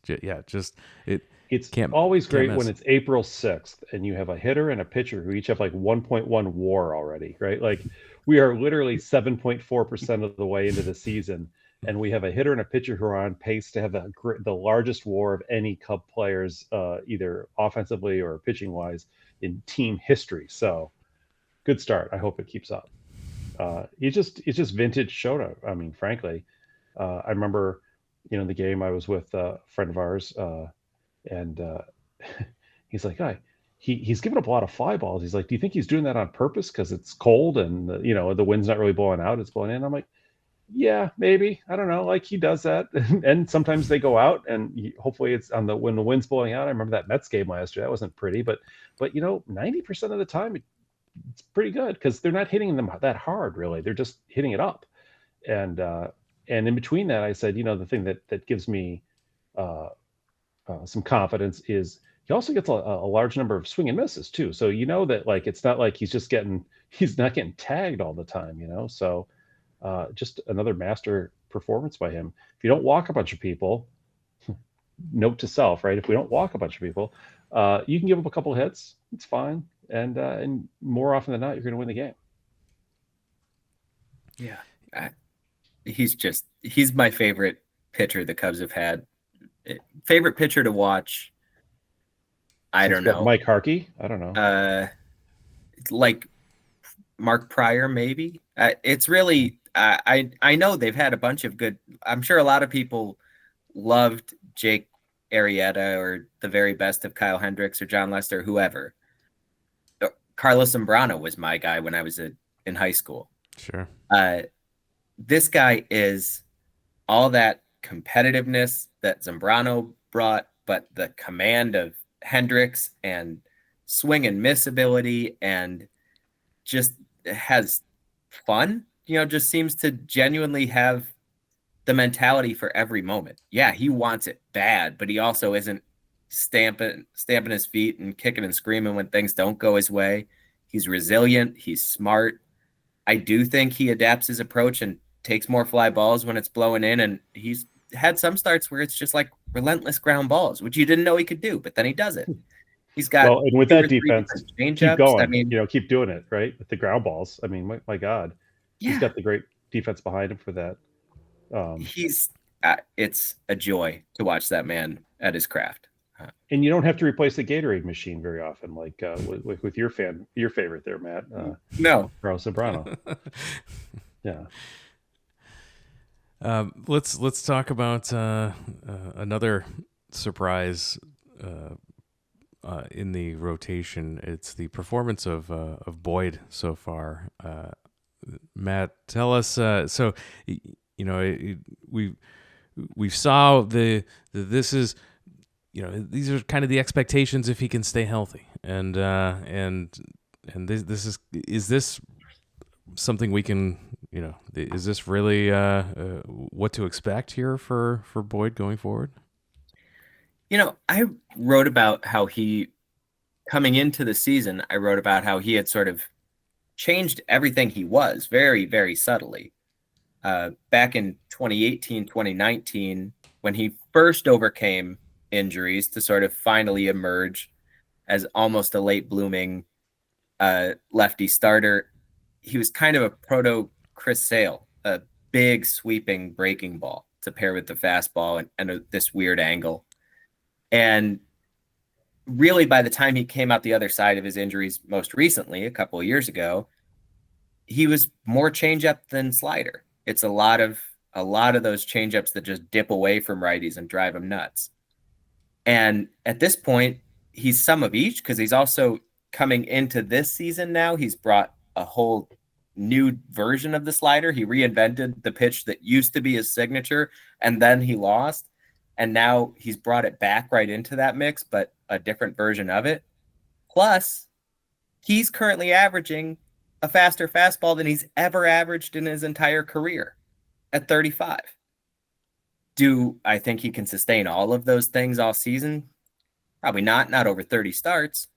It's always great when it's April 6th and you have a hitter and a pitcher who each have like 1.1 WAR already, right? Like, we are literally 7.4% of the way into the season, and we have a hitter and a pitcher who are on pace to have the largest WAR of any Cub players, either offensively or pitching wise, in team history. So, good start. I hope it keeps up. It's just vintage Shota. I mean, frankly, I remember, the game I was with a friend of ours, and he's like, he's given up a lot of fly balls. He's like, do you think he's doing that on purpose because it's cold and the wind's not really blowing out, it's blowing in? I'm like, yeah, maybe. I don't know. Like, he does that, and sometimes they go out, and hopefully it's when the wind's blowing out. I remember that Mets game last year. That wasn't pretty, but 90% of the time it's pretty good because they're not hitting them that hard, really. They're just hitting it up. And in between that, I said, the thing that gives me some confidence is he also gets a large number of swing and misses too. So that, like, it's not like he's not getting tagged all the time, So just another master performance by him. If you don't walk a bunch of people, note to self, right? If we don't walk a bunch of people, you can give up a couple of hits. It's fine. And more often than not, you're going to win the game. Yeah. He's my favorite pitcher the Cubs have had. Favorite pitcher to watch. I don't know. Mike Harkey? I don't know. Like Mark Pryor, maybe. It's really, I know they've had a bunch of good, I'm sure a lot of people loved Jake Arrieta or the very best of Kyle Hendricks or John Lester, whoever. Carlos Zambrano was my guy when I was in high school. Sure. This guy is all that competitiveness that Zambrano brought, but the command of Hendricks and swing and miss ability, and just has fun, just seems to genuinely have the mentality for every moment. Yeah, he wants it bad, but he also isn't stamping his feet and kicking and screaming when things don't go his way. He's resilient. He's smart. I do think he adapts his approach and takes more fly balls when it's blowing in. And he's had some starts where it's just like relentless ground balls, which you didn't know he could do, but then he does it. He's got and with that defense, keep going. I mean, keep doing it, right? With the ground balls. I mean, my God, he's got the great defense behind him for that. It's a joy to watch that man at his craft. And you don't have to replace the Gatorade machine very often, like with your favorite there, Matt. No, Carlos Zambrano. Yeah. Let's talk about another surprise in the rotation. It's the performance of Boyd so far. Matt, tell us. So we saw this is. These are kind of the expectations if he can stay healthy, and this is this something we can, is this really what to expect here for Boyd going forward? I wrote about how he, coming into the season, I wrote about how he had sort of changed everything he was very, very subtly. Back in 2018, 2019, when he first overcame injuries to sort of finally emerge as almost a late blooming lefty starter, he was kind of a proto Chris Sale, a big sweeping breaking ball to pair with the fastball and this weird angle. And really, by the time he came out the other side of his injuries most recently, a couple of years ago, he was more changeup than slider. It's a lot of those changeups that just dip away from righties and drive them nuts. And at this point, he's some of each, because he's also coming into this season now. He's brought a whole new version of the slider. He reinvented the pitch that used to be his signature, and then he lost. And now he's brought it back right into that mix, but a different version of it. Plus, he's currently averaging a faster fastball than he's ever averaged in his entire career at 35. Do I think he can sustain all of those things all season? Probably not over 30 starts.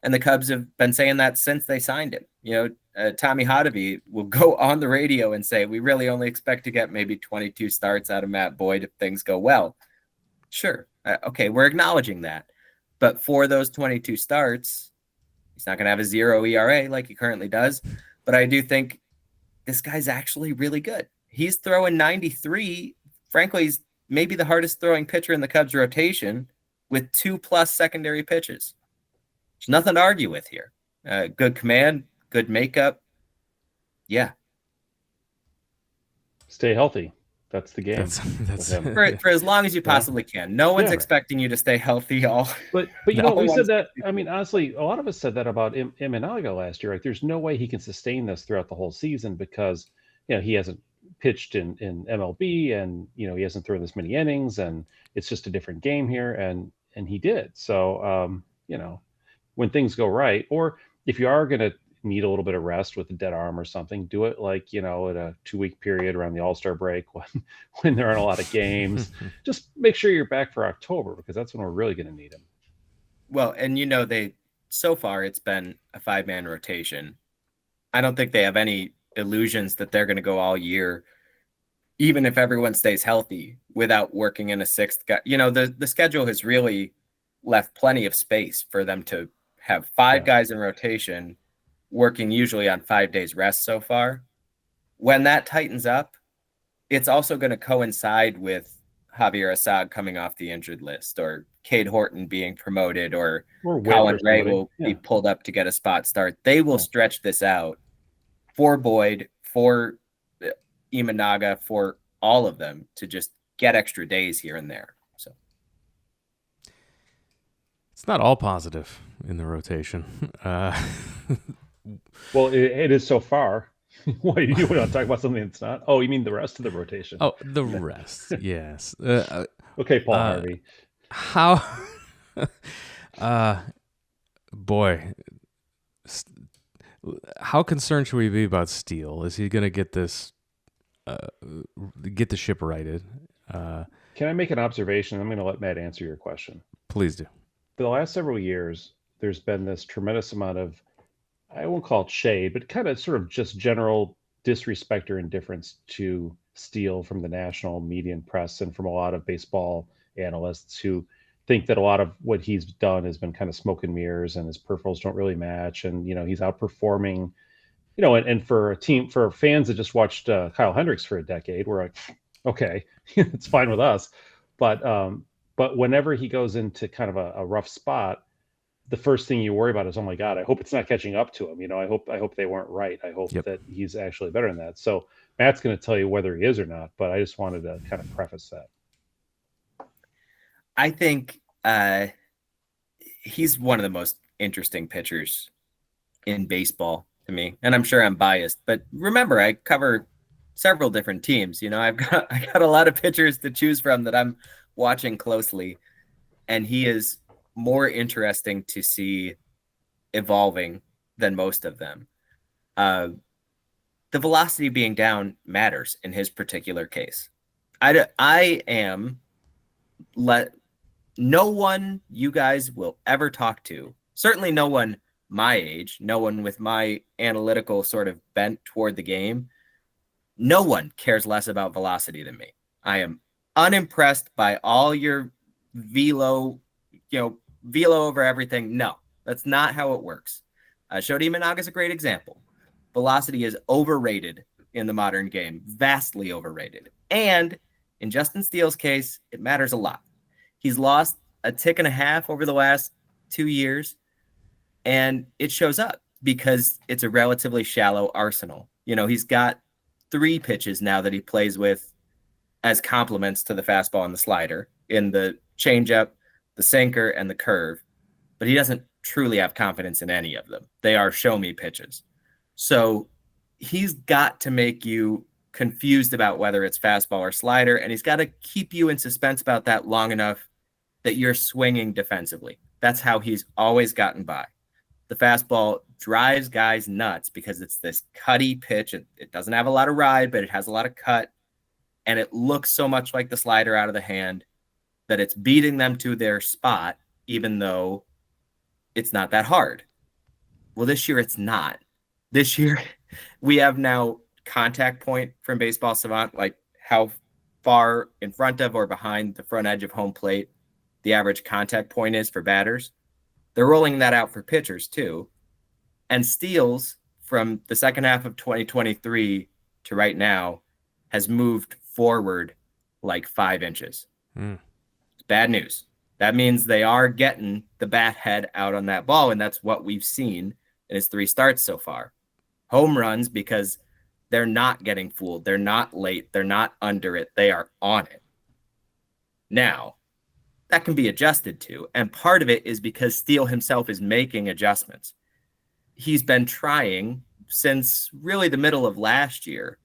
And the Cubs have been saying that since they signed him. Tommy Hotovy will go on the radio and say, we really only expect to get maybe 22 starts out of Matt Boyd if things go well. Sure. Okay, we're acknowledging that. But for those 22 starts, he's not going to have a 0 ERA like he currently does. But I do think this guy's actually really good. He's throwing 93. Frankly, he's maybe the hardest throwing pitcher in the Cubs rotation with 2+ secondary pitches. There's nothing to argue with here. Good command, good makeup. Yeah. Stay healthy. That's the game. That's for as long as you possibly can. No one's expecting you to stay healthy all. But we said that. I mean, honestly, a lot of us said that about Imanaga last year. Like, there's no way he can sustain this throughout the whole season because he hasn't pitched in MLB, and he hasn't thrown this many innings, and it's just a different game here, and he did. So when things go right, or if you are going to need a little bit of rest with a dead arm or something, do it like at a 2-week period around the All-Star break when there aren't a lot of games. Just make sure you're back for October, because that's when we're really going to need him. Well, and so far it's been a 5-man rotation. I don't think they have any illusions that they're going to go all year, even if everyone stays healthy, without working in a 6th guy. The schedule has really left plenty of space for them to have 5 guys in rotation working usually on 5 days rest so far. When that tightens up, it's also going to coincide with Javier Assad coming off the injured list, or Cade Horton being promoted, or Colin Ray will be pulled up to get a spot start. They will stretch this out for Boyd, for Imanaga, for all of them, to just get extra days here and there. So It's not all positive in the rotation. Well, it is so far. What you want to talk about something that's not? Oh, you mean the rest of the rotation? Oh, the rest, yes. Okay, Paul Harvey. How? Boy, how concerned should we be about Steele? Is he going to get this? Get the ship righted? Can I make an observation? I'm going to let Matt answer your question. Please do. For the last several years, there's been this tremendous amount of, I won't call it shade, but kind of sort of just general disrespect or indifference to Steele from the national media and press and from a lot of baseball analysts who think that a lot of what he's done has been kind of smoke and mirrors and his peripherals don't really match. And, he's outperforming, and for fans that just watched Kyle Hendricks for a decade, we're like, okay, it's fine with us. But whenever he goes into kind of a rough spot, the first thing you worry about is, oh my God, I hope it's not catching up to him. I hope they weren't right. I hope that he's actually better than that. So Matt's going to tell you whether he is or not, but I just wanted to kind of preface that. I think he's one of the most interesting pitchers in baseball to me, and I'm sure I'm biased, but remember, I cover several different teams. I got a lot of pitchers to choose from that I'm watching closely, and he is more interesting to see evolving than most of them. The velocity being down matters in his particular case. No one you guys will ever talk to, certainly no one my age, no one with my analytical sort of bent toward the game, no one cares less about velocity than me. I am unimpressed by all your velo over everything. No, that's not how it works. Shota Imanaga is a great example. Velocity is overrated in the modern game, vastly overrated. And in Justin Steele's case, it matters a lot. He's lost a tick and a half over the last 2 years, and it shows up because it's a relatively shallow arsenal. He's got 3 pitches now that he plays with as complements to the fastball and the slider in the changeup, the sinker, and the curve, but he doesn't truly have confidence in any of them. They are show me pitches. So he's got to make you confused about whether it's fastball or slider, and he's got to keep you in suspense about that long enough that you're swinging defensively. That's how he's always gotten by. The fastball drives guys nuts because it's this cutty pitch. It doesn't have a lot of ride, but it has a lot of cut, and it looks so much like the slider out of the hand that it's beating them to their spot, even though it's not that hard. Well, this year it's not. This year we have now contact point from Baseball Savant, like how far in front of or behind the front edge of home plate the average contact point is for batters. They're rolling that out for pitchers too. And Steele's from the second half of 2023 to right now has moved forward like 5 inches. It's bad news. That means they are getting the bat head out on that ball, and that's what we've seen in his 3 starts so far. Home runs because they're not getting fooled. They're not late. They're not under it. They are on it. Now, that can be adjusted to, and part of it is because Steele himself is making adjustments. He's been trying since really the middle of last year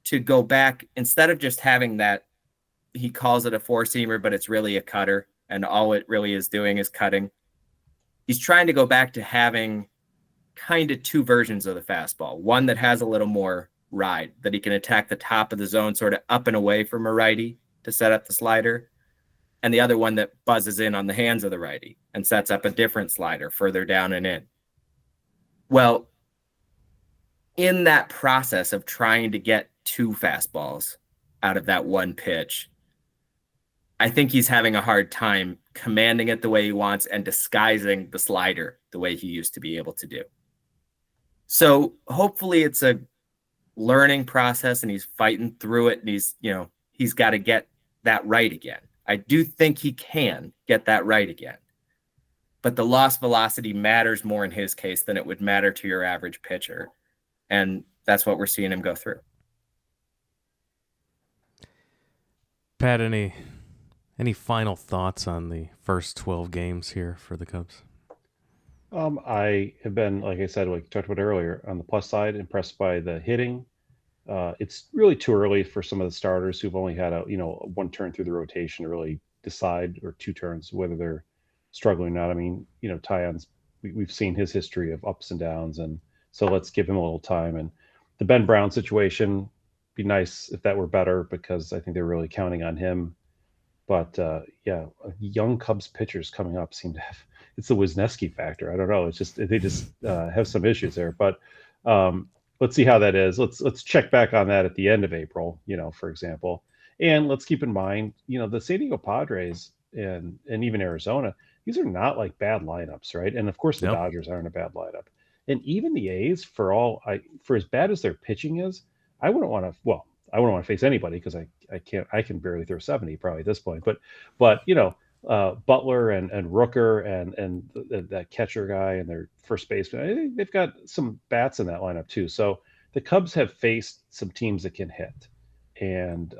to go back, instead of just having that, he calls it a 4-seamer, but it's really a cutter, and all it really is doing is cutting. He's trying to go back to having kind of 2 versions of the fastball. One that has a little more ride, that he can attack the top of the zone sort of up and away from a righty to set up the slider, and the other one that buzzes in on the hands of the righty and sets up a different slider further down and in. Well, in that process of trying to get 2 fastballs out of that one pitch, I think he's having a hard time commanding it the way he wants and disguising the slider the way he used to be able to do. So hopefully it's a learning process and he's fighting through it, and he's got to get that right again. I do think he can get that right again, but the lost velocity matters more in his case than it would matter to your average pitcher. And that's what we're seeing him go through. Pat, any Any final thoughts on the first 12 games here for the Cubs? I have been, like I said, like we talked about earlier, on the plus side, impressed by the hitting. It's really too early for some of the starters who've only had one turn through the rotation to really decide, or two turns, whether they're struggling or not. I mean, Tyone's, we've seen his history of ups and downs, and so let's give him a little time. And the Ben Brown situation, be nice if that were better, because I think they're really counting on him. But yeah, young Cubs pitchers coming up seem to have, it's the Wisniewski factor. I don't know. It's just they just have some issues there. But let's see how that is. Let's check back on that at the end of April, for example. And let's keep in mind, the San Diego Padres and even Arizona, these are not like bad lineups, right? And of course the Nope. Dodgers aren't a bad lineup. And even the A's, for as bad as their pitching is, I wouldn't want to. Well, I wouldn't want to face anybody, because I can barely throw 70 probably at this point. But Butler and Rooker and that catcher guy and their first baseman, I think they've got some bats in that lineup too. So the Cubs have faced some teams that can hit, and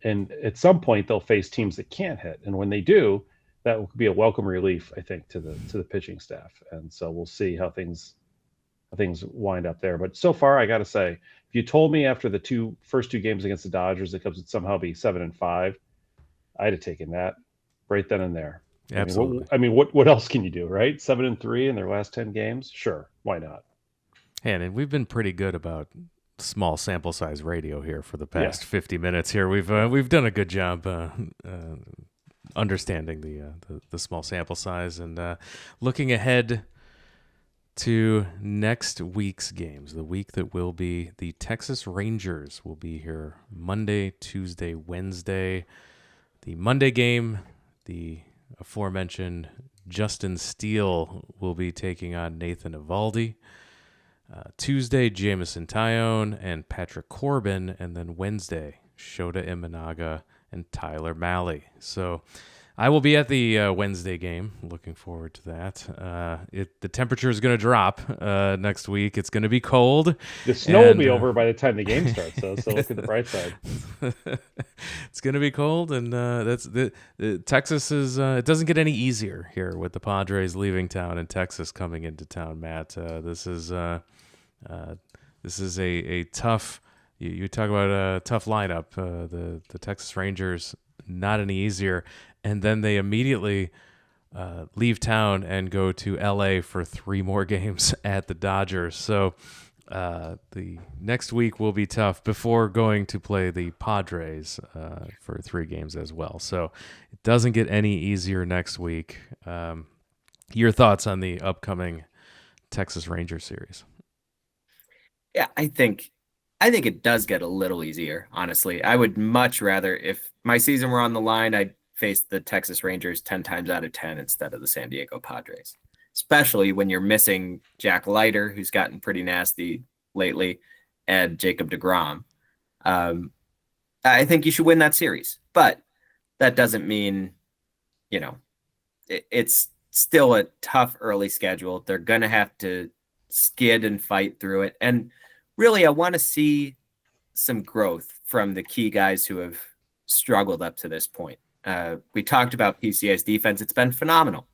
at some point they'll face teams that can't hit, and when they do, that will be a welcome relief, I think, to the pitching staff. And so we'll see how things wind up there. But so far, I got to say, if you told me after the first two games against the Dodgers the Cubs would somehow be 7-5, I'd have taken that right then and there. Absolutely. I mean, what else can you do, right? 7-3 in their last 10 games, sure, why not? And we've been pretty good about small sample size radio here for the past 50 minutes. Here, we've done a good job understanding the small sample size, and looking ahead to next week's games, the week that will be the Texas Rangers will be here Monday, Tuesday, Wednesday. The Monday game, the aforementioned Justin Steele will be taking on Nathan Eovaldi. Tuesday, Jamison Tyone and Patrick Corbin, and then Wednesday, Shota Imanaga and Tyler Mahle. So I will be at the Wednesday game. Looking forward to that. The temperature is going to drop next week. It's going to be cold. The snow will be over by the time the game starts, though. So look at the bright side. It's going to be cold, and Texas is. It doesn't get any easier here with the Padres leaving town and Texas coming into town. Matt, this is a tough. You talk about a tough lineup. The Texas Rangers, not any easier. And then they immediately leave town and go to L.A. for 3 more games at the Dodgers. So the next week will be tough before going to play the Padres for 3 games as well. So it doesn't get any easier next week. Your thoughts on the upcoming Texas Rangers series? Yeah, I think it does get a little easier, honestly. I would much rather, if my season were on the line, I'd face the Texas Rangers 10 times out of 10 instead of the San Diego Padres, especially when you're missing Jack Leiter, who's gotten pretty nasty lately, and Jacob deGrom. I think you should win that series, but that doesn't mean, it's still a tough early schedule. They're going to have to skid and fight through it. And really, I want to see some growth from the key guys who have struggled up to this point. We talked about PCA's defense. It's been phenomenal.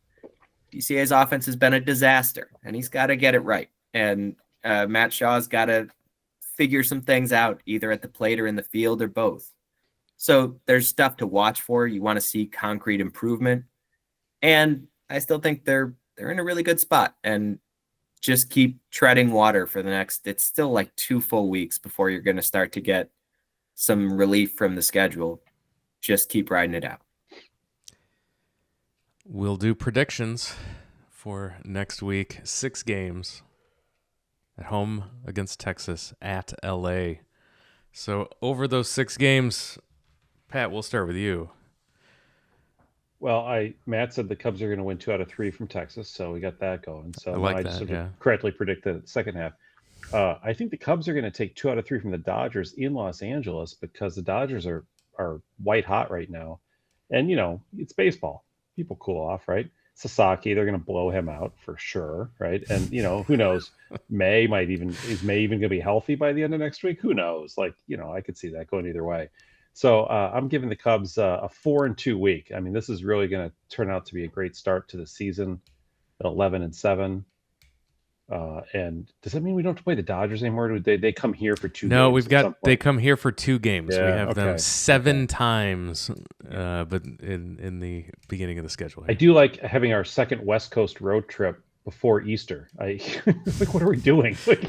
PCA's offense has been a disaster, and he's got to get it right. And Matt Shaw's got to figure some things out, either at the plate or in the field or both. So there's stuff to watch for. You want to see concrete improvement. And I still think they're in a really good spot. And just keep treading water for the next, it's still like 2 full weeks before you're going to start to get some relief from the schedule. Just keep riding it out. We'll do predictions for next week. 6 games at home against Texas, at LA. So over those 6 games, Pat, we'll start with you. Well, Matt said the Cubs are going to win 2 out of 3 from Texas, so we got that going. So I like I that, just yeah. correctly predict the second half. I think the Cubs are going to take 2 out of 3 from the Dodgers in Los Angeles, because the Dodgers are white hot right now, and it's baseball. People cool off, right? Sasaki, they're going to blow him out for sure, right? And who knows? Is May even going to be healthy by the end of next week? Who knows? I could see that going either way. So I'm giving the Cubs a 4-2 week. I mean, this is really going to turn out to be a great start to the season at 11-7. And does that mean we don't have to play the Dodgers anymore? Do they come here for 2 No, games? they come here for 2 games. We Yeah, have them okay. 7 times, but in the beginning of the schedule. I do like having our second West Coast road trip before Easter. Like, what are we doing? Like,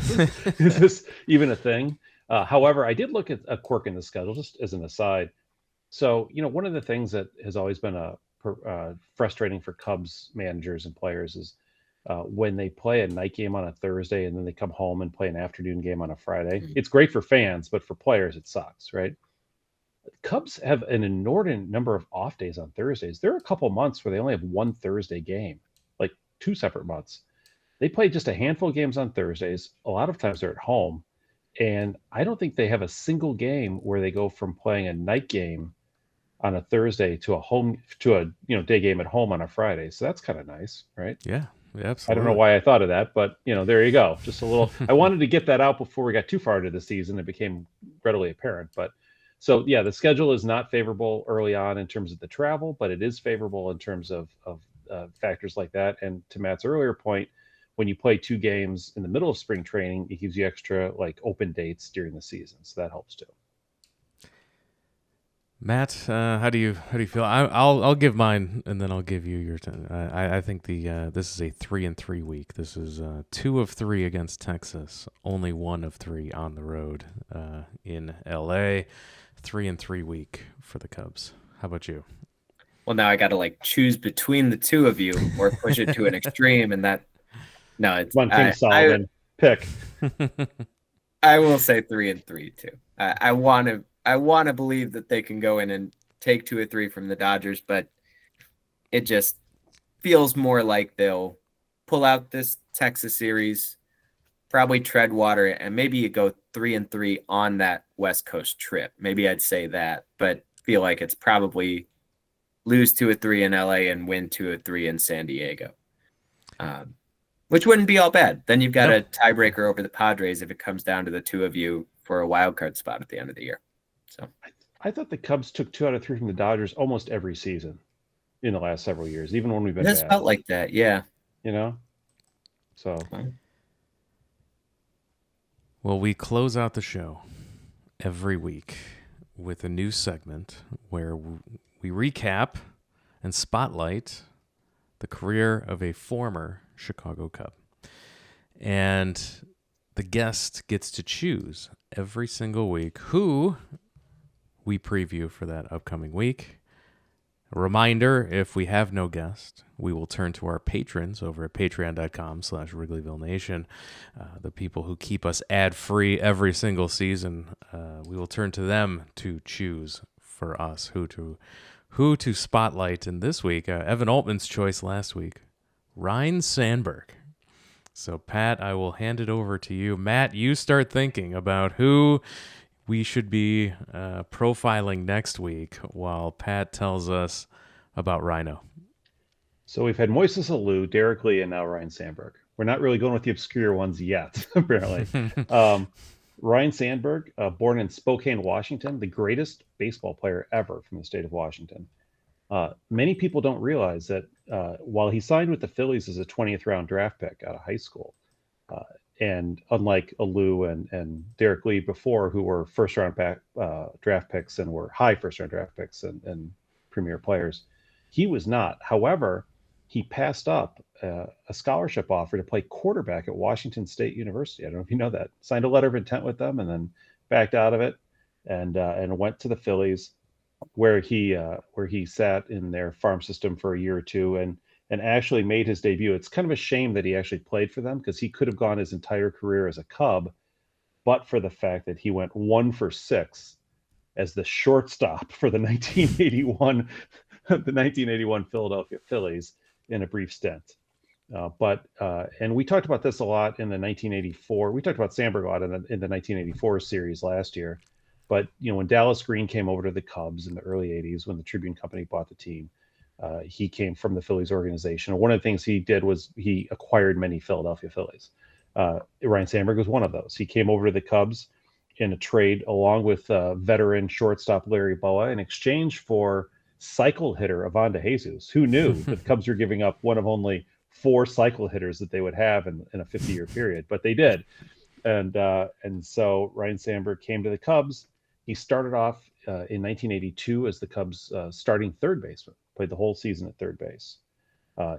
is this even a thing? However, I did look at a quirk in the schedule, just as an aside. So, one of the things that has always been frustrating for Cubs managers and players is when they play a night game on a Thursday and then they come home and play an afternoon game on a Friday. Mhm. It's great for fans, but for players, it sucks, right? Cubs have an inordinate number of off days on Thursdays. There are a couple months where they only have one Thursday game, like 2 separate months. They play just a handful of games on Thursdays. A lot of times they're at home. And I don't think they have a single game where they go from playing a night game on a Thursday to a day game at home on a Friday. So that's kind of nice, right? Yeah, absolutely. I don't know why I thought of that, but there you go. Just a little. I wanted to get that out before we got too far into the season. It became readily apparent. But so yeah, the schedule is not favorable early on in terms of the travel, but it is favorable in terms of factors like that. And to Matt's earlier point, when you play 2 games in the middle of spring training, it gives you extra open dates during the season, so that helps too. Matt, how do you feel? I'll give mine, and then I'll give you your. I think this is a 3-3 week. This is 2 of 3 against Texas, only 1 of 3 on the road in LA. 3-3 week for the Cubs. How about you? Well, now I got to choose between the two of you, or push it to an extreme, and that. No, it's One King Solomon pick. I will say 3-3 too. I want to believe that they can go in and take 2 or 3 from the Dodgers, but it just feels more like they'll pull out this Texas series, probably tread water, and maybe you go 3-3 on that West Coast trip. Maybe I'd say that, but feel like it's probably lose 2 or 3 in LA and win 2 or 3 in San Diego. Which wouldn't be all bad. Then you've got a tiebreaker over the Padres if it comes down to the 2 of you for a wild card spot at the end of the year. So I thought the Cubs took 2 out of 3 from the Dodgers almost every season in the last several years, even when we've been it has bad. felt like that, yeah. So. Well, we close out the show every week with a new segment where we recap and spotlight the career of a former Chicago Cub. And the guest gets to choose every single week who we preview for that upcoming week. A reminder, if we have no guest, we will turn to our patrons over at patreon.com/Wrigleyville Nation, the people who keep us ad-free every single season. We will turn to them to choose for us who to spotlight. And this week, Evan Altman's choice last week, Ryne Sandberg. So, Pat, I will hand it over to you. Matt, you start thinking about who we should be profiling next week while Pat tells us about Ryno. So we've had Moises Alou, Derek Lee, and now Ryne Sandberg. We're not really going with the obscure ones yet, apparently. Ryne Sandberg, born in Spokane, Washington, the greatest baseball player ever from the state of Washington. Many people don't realize that while he signed with the Phillies as a 20th round draft pick out of high school, and unlike Alou and Derek Lee before, who were first round draft picks and were high first round draft picks and premier players, he was not. However, he passed up a scholarship offer to play quarterback at Washington State University. I don't know if you know that. Signed a letter of intent with them and then backed out of it and went to the Phillies, where he sat in their farm system for a year or two and actually made his debut. It's kind of a shame that he actually played for them, because he could have gone his entire career as a Cub, but for the fact that he went 1 for 6 as the shortstop for the 1981 Philadelphia Phillies in a brief stint. And we talked about this a lot in the 1984. We talked about Sandberg a lot in the 1984 series last year. But when Dallas Green came over to the Cubs in the early 80s, when the Tribune Company bought the team, he came from the Phillies organization. And one of the things he did was he acquired many Philadelphia Phillies. Ryne Sandberg was one of those. He came over to the Cubs in a trade along with veteran shortstop Larry Boa in exchange for cycle hitter Ivan DeJesus. Who knew that the Cubs were giving up one of only 4 cycle hitters that they would have in a 50-year period, but they did. And so Ryne Sandberg came to the Cubs. He started off in 1982 as the Cubs starting third baseman, played the whole season at third base.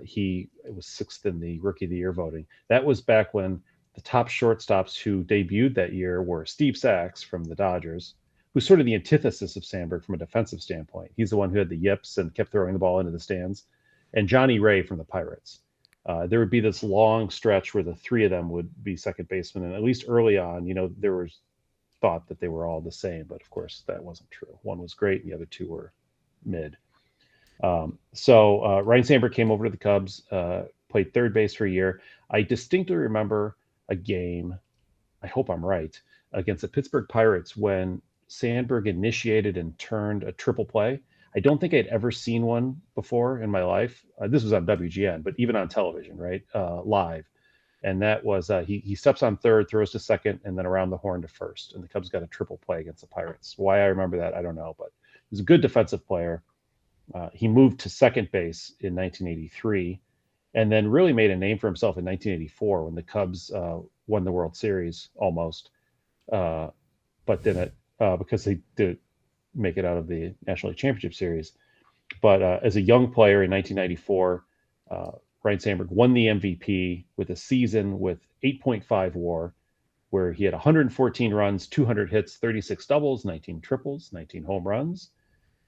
He was 6th in the Rookie of the Year voting. That was back when the top shortstops who debuted that year were Steve Sachs from the Dodgers, who's sort of the antithesis of Sandberg from a defensive standpoint. He's the one who had the yips and kept throwing the ball into the stands, and Johnny Ray from the Pirates. There would be this long stretch where the 3 of them would be second basemen, and at least early on, there was thought that they were all the same, but of course that wasn't true. One was great, and the other 2 were mid. So Ryne Sandberg came over to the Cubs, played third base for a year. I distinctly remember a game, I hope I'm right, against the Pittsburgh Pirates when Sandberg initiated and turned a triple play. I don't think I'd ever seen one before in my life. This was on WGN, but even on television, right? Live. And that was, he steps on third, throws to second, and then around the horn to first. And the Cubs got a triple play against the Pirates. Why I remember that, I don't know, but he was a good defensive player. He moved to second base in 1983 and then really made a name for himself in 1984 when the Cubs won the World Series almost. But then because they did make it out of the National League Championship Series. But as a young player in 1994, Ryne Sandberg won the MVP with a season with 8.5 WAR, where he had 114 runs, 200 hits, 36 doubles, 19 triples, 19 home runs,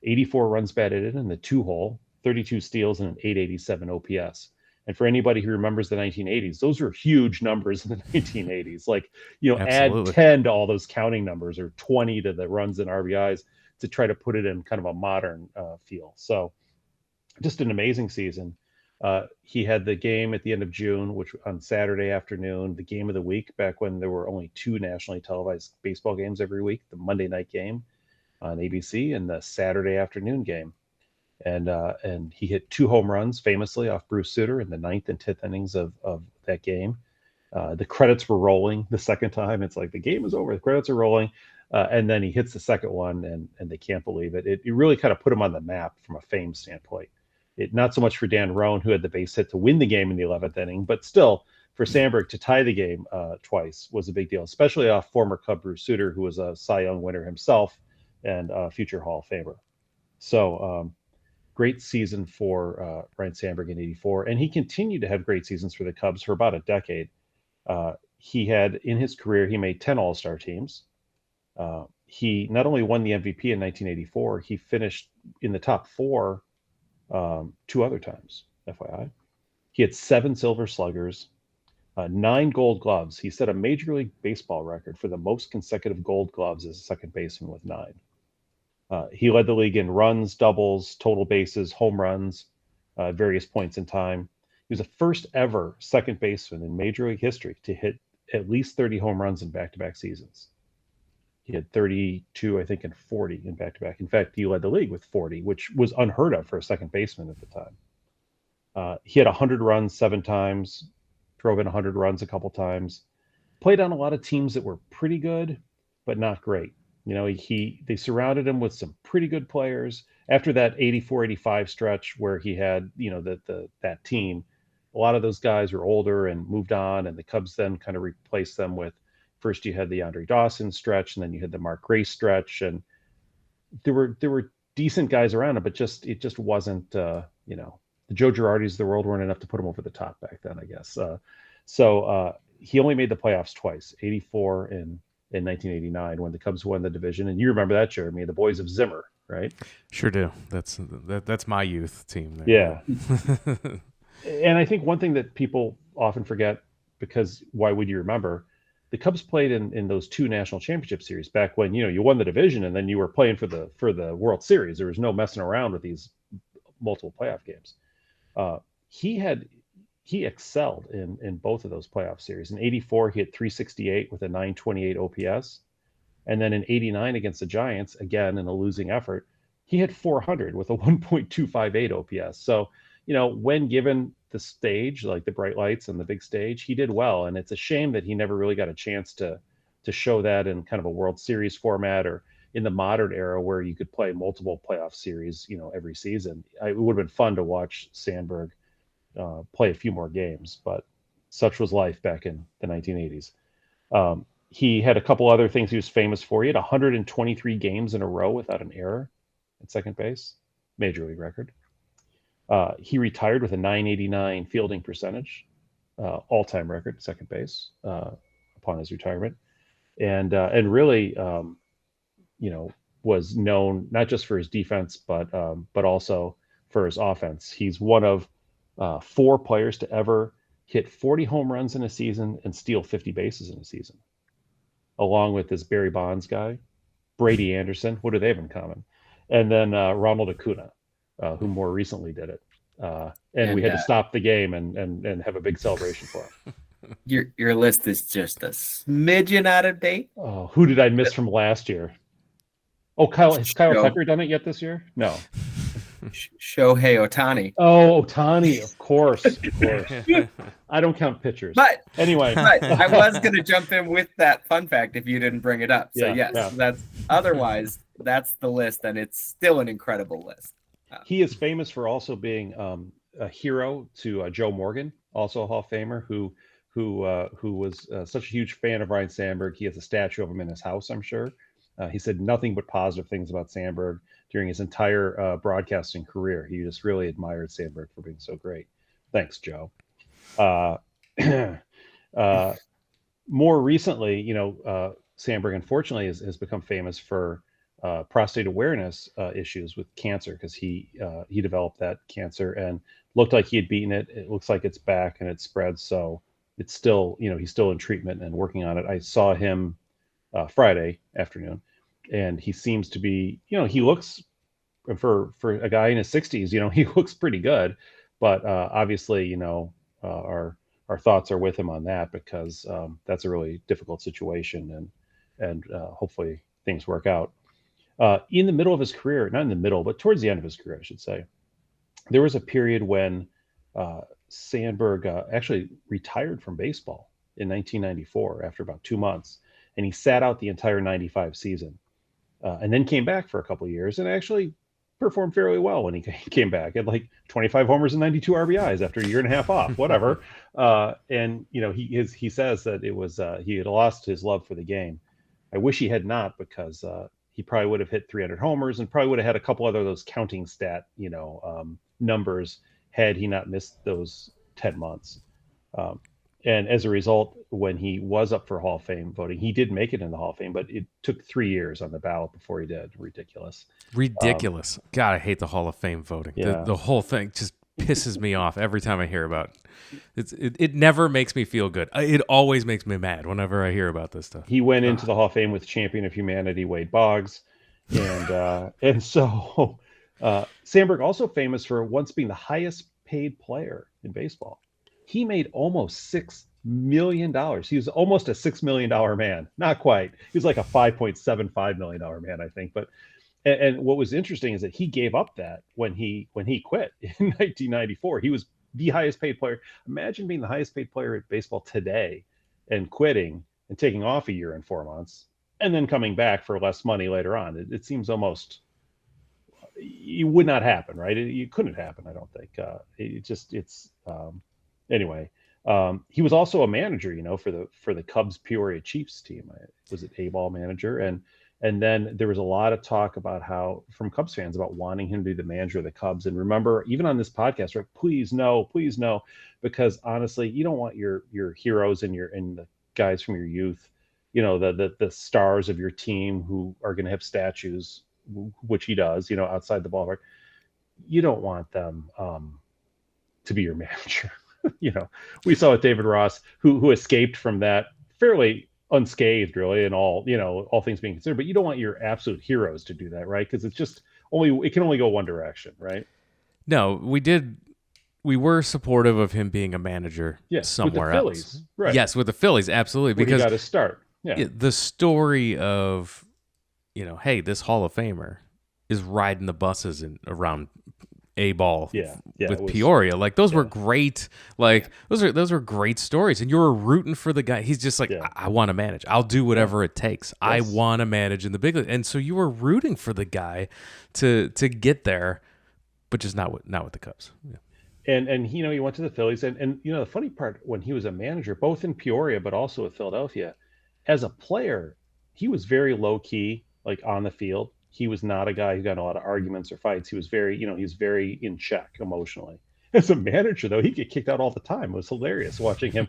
84 runs batted in the 2-hole, 32 steals, and an 887 OPS. And for anybody who remembers the 1980s, those were huge numbers in the 1980s. Like, Absolutely. add 10 to all those counting numbers or 20 to the runs and RBIs to try to put it in kind of a modern feel. So just an amazing season. He had the game at the end of June, which on Saturday afternoon, the game of the week, back when there were only 2 nationally televised baseball games every week, the Monday night game on ABC and the Saturday afternoon game. And he hit 2 home runs famously off Bruce Sutter in the 9th and 10th innings of that game. The credits were rolling the second time. It's like the game is over. The credits are rolling. And then he hits the second one and they can't believe it. It really kind of put him on the map from a fame standpoint. Not so much for Dan Roan, who had the base hit to win the game in the 11th inning, but still for Sandberg to tie the game twice was a big deal, especially off former Cub Bruce Sutter, who was a Cy Young winner himself and a future Hall of Famer. So great season for Ryne Sandberg in 84. And he continued to have great seasons for the Cubs for about a decade. He had, in his career, he made 10 All-Star teams. He not only won the MVP in 1984, he finished in the top 4 2 other times, FYI. He had 7 Silver Sluggers, 9 Gold Gloves. He set a Major League Baseball record for the most consecutive Gold Gloves as a second baseman with 9. He led the league in runs, doubles, total bases, home runs, various points in time. He was the first ever second baseman in Major League history to hit at least 30 home runs in back-to-back seasons. He had 32, I think, and 40 in back-to-back. In fact, he led the league with 40, which was unheard of for a second baseman at the time. He had 100 runs 7 times, drove in 100 runs a couple times, played on a lot of teams that were pretty good, but not great. They surrounded him with some pretty good players. After that 84-85 stretch where he had, that team, a lot of those guys were older and moved on, and the Cubs then kind of replaced them with, first you had the Andre Dawson stretch, and then you had the Mark Grace stretch, and there were decent guys around him, but it just wasn't, the Joe Girardis of the world weren't enough to put him over the top back then, I guess. So he only made the playoffs twice, 84 and in 1989 when the Cubs won the division. And you remember that, Jeremy, the boys of Zimmer, right? Sure do. That's my youth team there. Yeah. And I think one thing that people often forget, because why would you remember, the Cubs played in those 2 national championship series back when, you won the division and then you were playing for the World Series. There was no messing around with these multiple playoff games. He excelled in both of those playoff series. In 84, he hit 368 with a 928 OPS. And then in 89 against the Giants, again, in a losing effort, he hit 400 with a 1.258 OPS. So, when given the stage, like the bright lights and the big stage, he did well. And it's a shame that he never really got a chance to to show that in kind of a World Series format or in the modern era where you could play multiple playoff series, every season. It would have been fun to watch Sandberg play a few more games, but such was life back in the 1980s. He had a couple other things he was famous for. He had 123 games in a row without an error at second base, major league record. He retired with a .989 fielding percentage, all-time record at second base upon his retirement, and really, was known not just for his defense, but also for his offense. He's one of 4 players to ever hit 40 home runs in a season and steal 50 bases in a season, along with this Barry Bonds guy, Brady Anderson. What do they have in common? And then Ronald Acuna, who more recently did it. And we had to stop the game and have a big celebration for him. Your list is just a smidgen out of date. Oh, who did I miss from last year? Oh, has Kyle Tucker done it yet this year? No. Shohei Ohtani. Oh, Ohtani, of course. I don't count pitchers. But anyway, I was going to jump in with that fun fact if you didn't bring it up. So that's otherwise that's the list, and it's still an incredible list. He is famous for also being a hero to Joe Morgan, also a Hall of Famer, who was such a huge fan of Ryne Sandberg. He has a statue of him in his house, I'm sure. He said nothing but positive things about Sandberg during his entire broadcasting career. He just really admired Sandberg for being so great. Thanks, Joe. More recently, Sandberg unfortunately has become famous for prostate awareness issues with cancer, because he developed that cancer and looked like he had beaten it. It looks like it's back and it spread. So it's still, he's still in treatment and working on it. I saw him Friday afternoon, and he seems to be, he looks, for a guy in his 60s, he looks pretty good, but obviously, our thoughts are with him on that, because that's a really difficult situation, and hopefully things work out. In the middle of his career, not in the middle, but towards the end of his career, I should say, there was a period when Sandberg actually retired from baseball in 1994 after about 2 months, and he sat out the entire 95 season, and then came back for a couple of years and actually performed fairly well when he came back. He had like 25 homers and 92 RBIs after a year and a half off, whatever. And he says that it was he had lost his love for the game. I wish he had not, because he probably would have hit 300 homers and probably would have had a couple other those counting stat numbers had he not missed those 10 months. And as a result, when he was up for Hall of Fame voting, he did make it in the Hall of Fame, but it took 3 years on the ballot before he did. Ridiculous. God, I hate the Hall of Fame voting. Yeah. The whole thing just pisses me off every time I hear about it. It never makes me feel good. It always makes me mad whenever I hear about this stuff. He went into the Hall of Fame with champion of humanity, Wade Boggs. And so Sandberg also famous for once being the highest paid player in baseball. He made almost $6 million. He was almost a $6 million man. Not quite. He was like a $5.75 million man, I think. But and what was interesting is that he gave up that when he quit in 1994. He was the highest paid player. Imagine being the highest paid player at baseball today and quitting and taking off a year and 4 months and then coming back for less money later on. It seems almost, it would not happen, right? It couldn't happen, I don't think. Anyway, he was also a manager, for the Cubs Peoria Chiefs team. Was it A-ball manager? And then there was a lot of talk about how, from Cubs fans, about wanting him to be the manager of the Cubs. And remember, even on this podcast, right? Please no, because honestly, you don't want your heroes and the guys from your youth, the stars of your team who are going to have statues, which he does, outside the ballpark. You don't want them to be your manager. We saw with David Ross, who escaped from that fairly unscathed, really, and all things being considered. But you don't want your absolute heroes to do that, right? Because it can only go one direction, right? No, we were supportive of him being a manager somewhere with the Phillies, else. Right. Yes, with the Phillies, absolutely. Because he got to start. Yeah. The story of, hey, this Hall of Famer is riding the buses around A-ball with Peoria. Like those were great. Like those were great stories, and you were rooting for the guy. He's just like, I want to manage. I'll do whatever it takes. Yes. I want to manage in the big league. And so you were rooting for the guy to get there, but just not with the Cubs. Yeah. And he went to the Phillies, and the funny part, when he was a manager, both in Peoria but also at Philadelphia, as a player, he was very low key, like on the field. He was not a guy who got in a lot of arguments or fights. He was very, he was very in check emotionally. As a manager, though, he'd get kicked out all the time. It was hilarious watching him,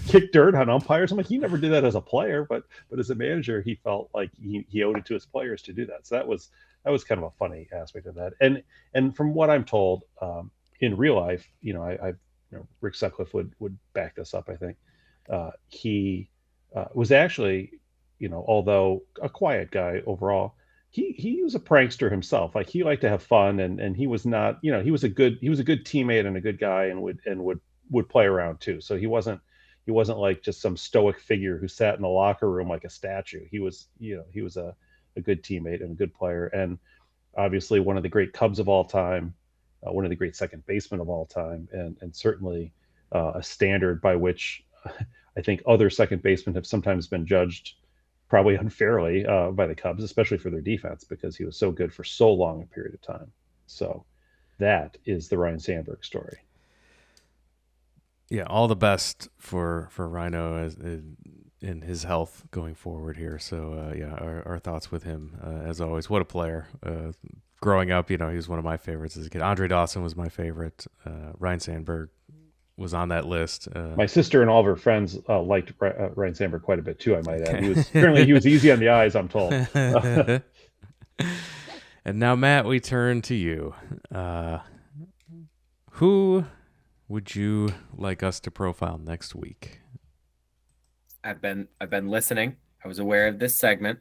kick dirt on umpires. I'm like, he never did that as a player, but as a manager, he felt like he owed it to his players to do that. So that was kind of a funny aspect of that. And from what I'm told, in real life, Rick Sutcliffe would back this up. I think he was actually, although a quiet guy overall, he was a prankster himself. Like he liked to have fun, and he was not, he was a good teammate and a good guy, and would play around too. So he wasn't like just some stoic figure who sat in the locker room like a statue. He was a good teammate and a good player, and obviously one of the great Cubs of all time, one of the great second basemen of all time, and certainly a standard by which I think other second basemen have sometimes been judged, probably unfairly, by the Cubs, especially for their defense, because he was so good for so long a period of time. So that is the Ryne Sandberg story. Yeah, all the best for Rhino in his health going forward here. So our thoughts with him as always. What a player! Growing up, he was one of my favorites as a kid. Andre Dawson was my favorite. Ryne Sandberg was on that list. My sister and all of her friends liked Ryne Sandberg quite a bit too, I might add. He was easy on the eyes, I'm told. And now, Matt, we turn to you. Who would you like us to profile next week? I've been listening. I was aware of this segment,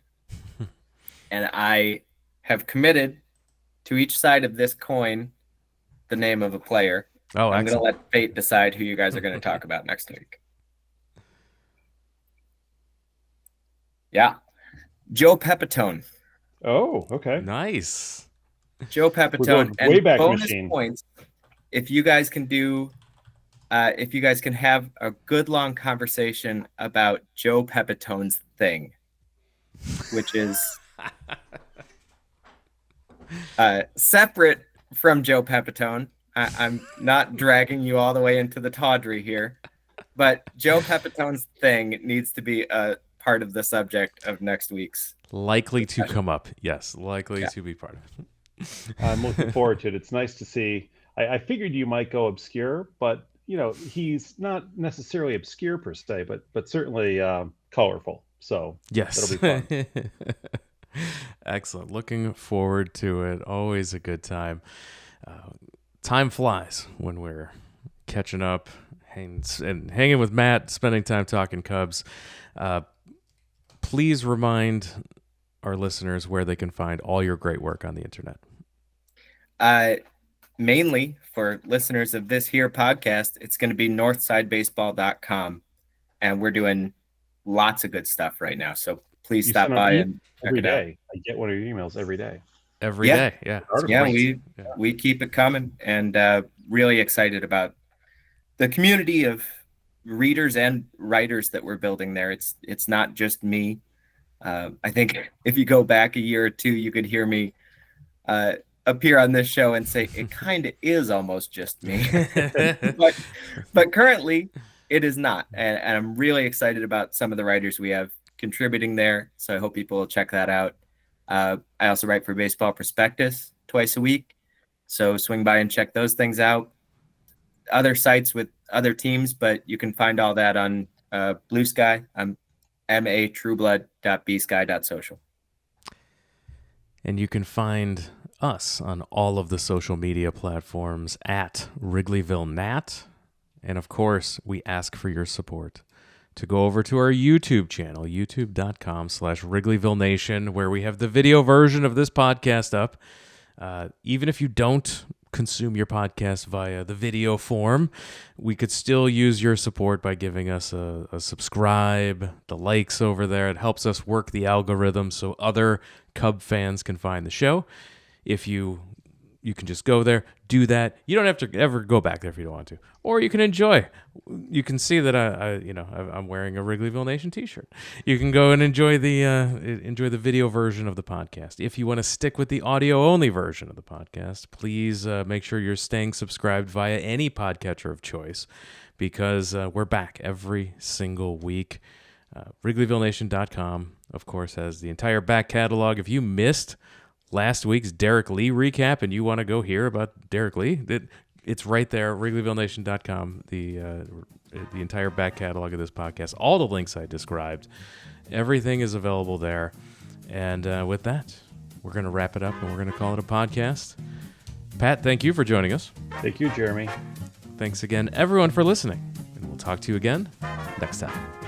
and I have committed to each side of this coin the name of a player. Oh, I'm going to let fate decide who you guys are going to talk about next week. Yeah. Joe Pepitone. Oh, okay. Nice. Joe Pepitone. And way back bonus machine. Points if you guys can have a good long conversation about Joe Pepitone's thing, which is separate from Joe Pepitone. I'm not dragging you all the way into the tawdry here, but Joe Pepitone's thing needs to be a part of the subject of next week's. Likely to come up. Yes, likely to be part of it. I'm looking forward to it. It's nice to see. I figured you might go obscure, but he's not necessarily obscure per se, but certainly colorful. So yes, that'll be fun. Excellent. Looking forward to it. Always a good time. Time flies when we're catching up and hanging with Matt, spending time talking Cubs. Please remind our listeners where they can find all your great work on the internet. Mainly for listeners of this here podcast, it's going to be northsidebaseball.com, and we're doing lots of good stuff right now. So please stop by and check every it day. out. I get one of your emails every day. Every day, yeah. We keep it coming, and really excited about the community of readers and writers that we're building there. It's not just me. I think if you go back a year or two, you could hear me appear on this show and say it kind of is almost just me, but currently it is not, and I'm really excited about some of the writers we have contributing there. So I hope people will check that out. I also write for Baseball Prospectus twice a week, so swing by and check those things out. Other sites with other teams, but you can find all that on Blue Sky. I'm matrueblood.bsky.social. And you can find us on all of the social media platforms at Wrigleyville Nat. And of course, we ask for your support to go over to our YouTube channel, youtube.com/Wrigleyville Nation, where we have the video version of this podcast up. Even if you don't consume your podcast via the video form, we could still use your support by giving us a subscribe, the likes over there. It helps us work the algorithm so other Cub fans can find the show. If you You can just go there, do that. You don't have to ever go back there if you don't want to, or you can enjoy. You can see that I'm wearing a Wrigleyville Nation T-shirt. You can go and enjoy the video version of the podcast. If you want to stick with the audio only version of the podcast, please make sure you're staying subscribed via any podcatcher of choice, because we're back every single week. WrigleyvilleNation.com, of course, has the entire back catalog. If you missed last week's Derek Lee recap and you want to go hear about Derek Lee, it's right there, WrigleyvilleNation.com, the entire back catalog of this podcast. All the links I described, everything is available there. And with that, we're going to wrap it up and we're going to call it a podcast. Pat, thank you for joining us. Thank you, Jeremy. Thanks again, everyone, for listening. And we'll talk to you again next time.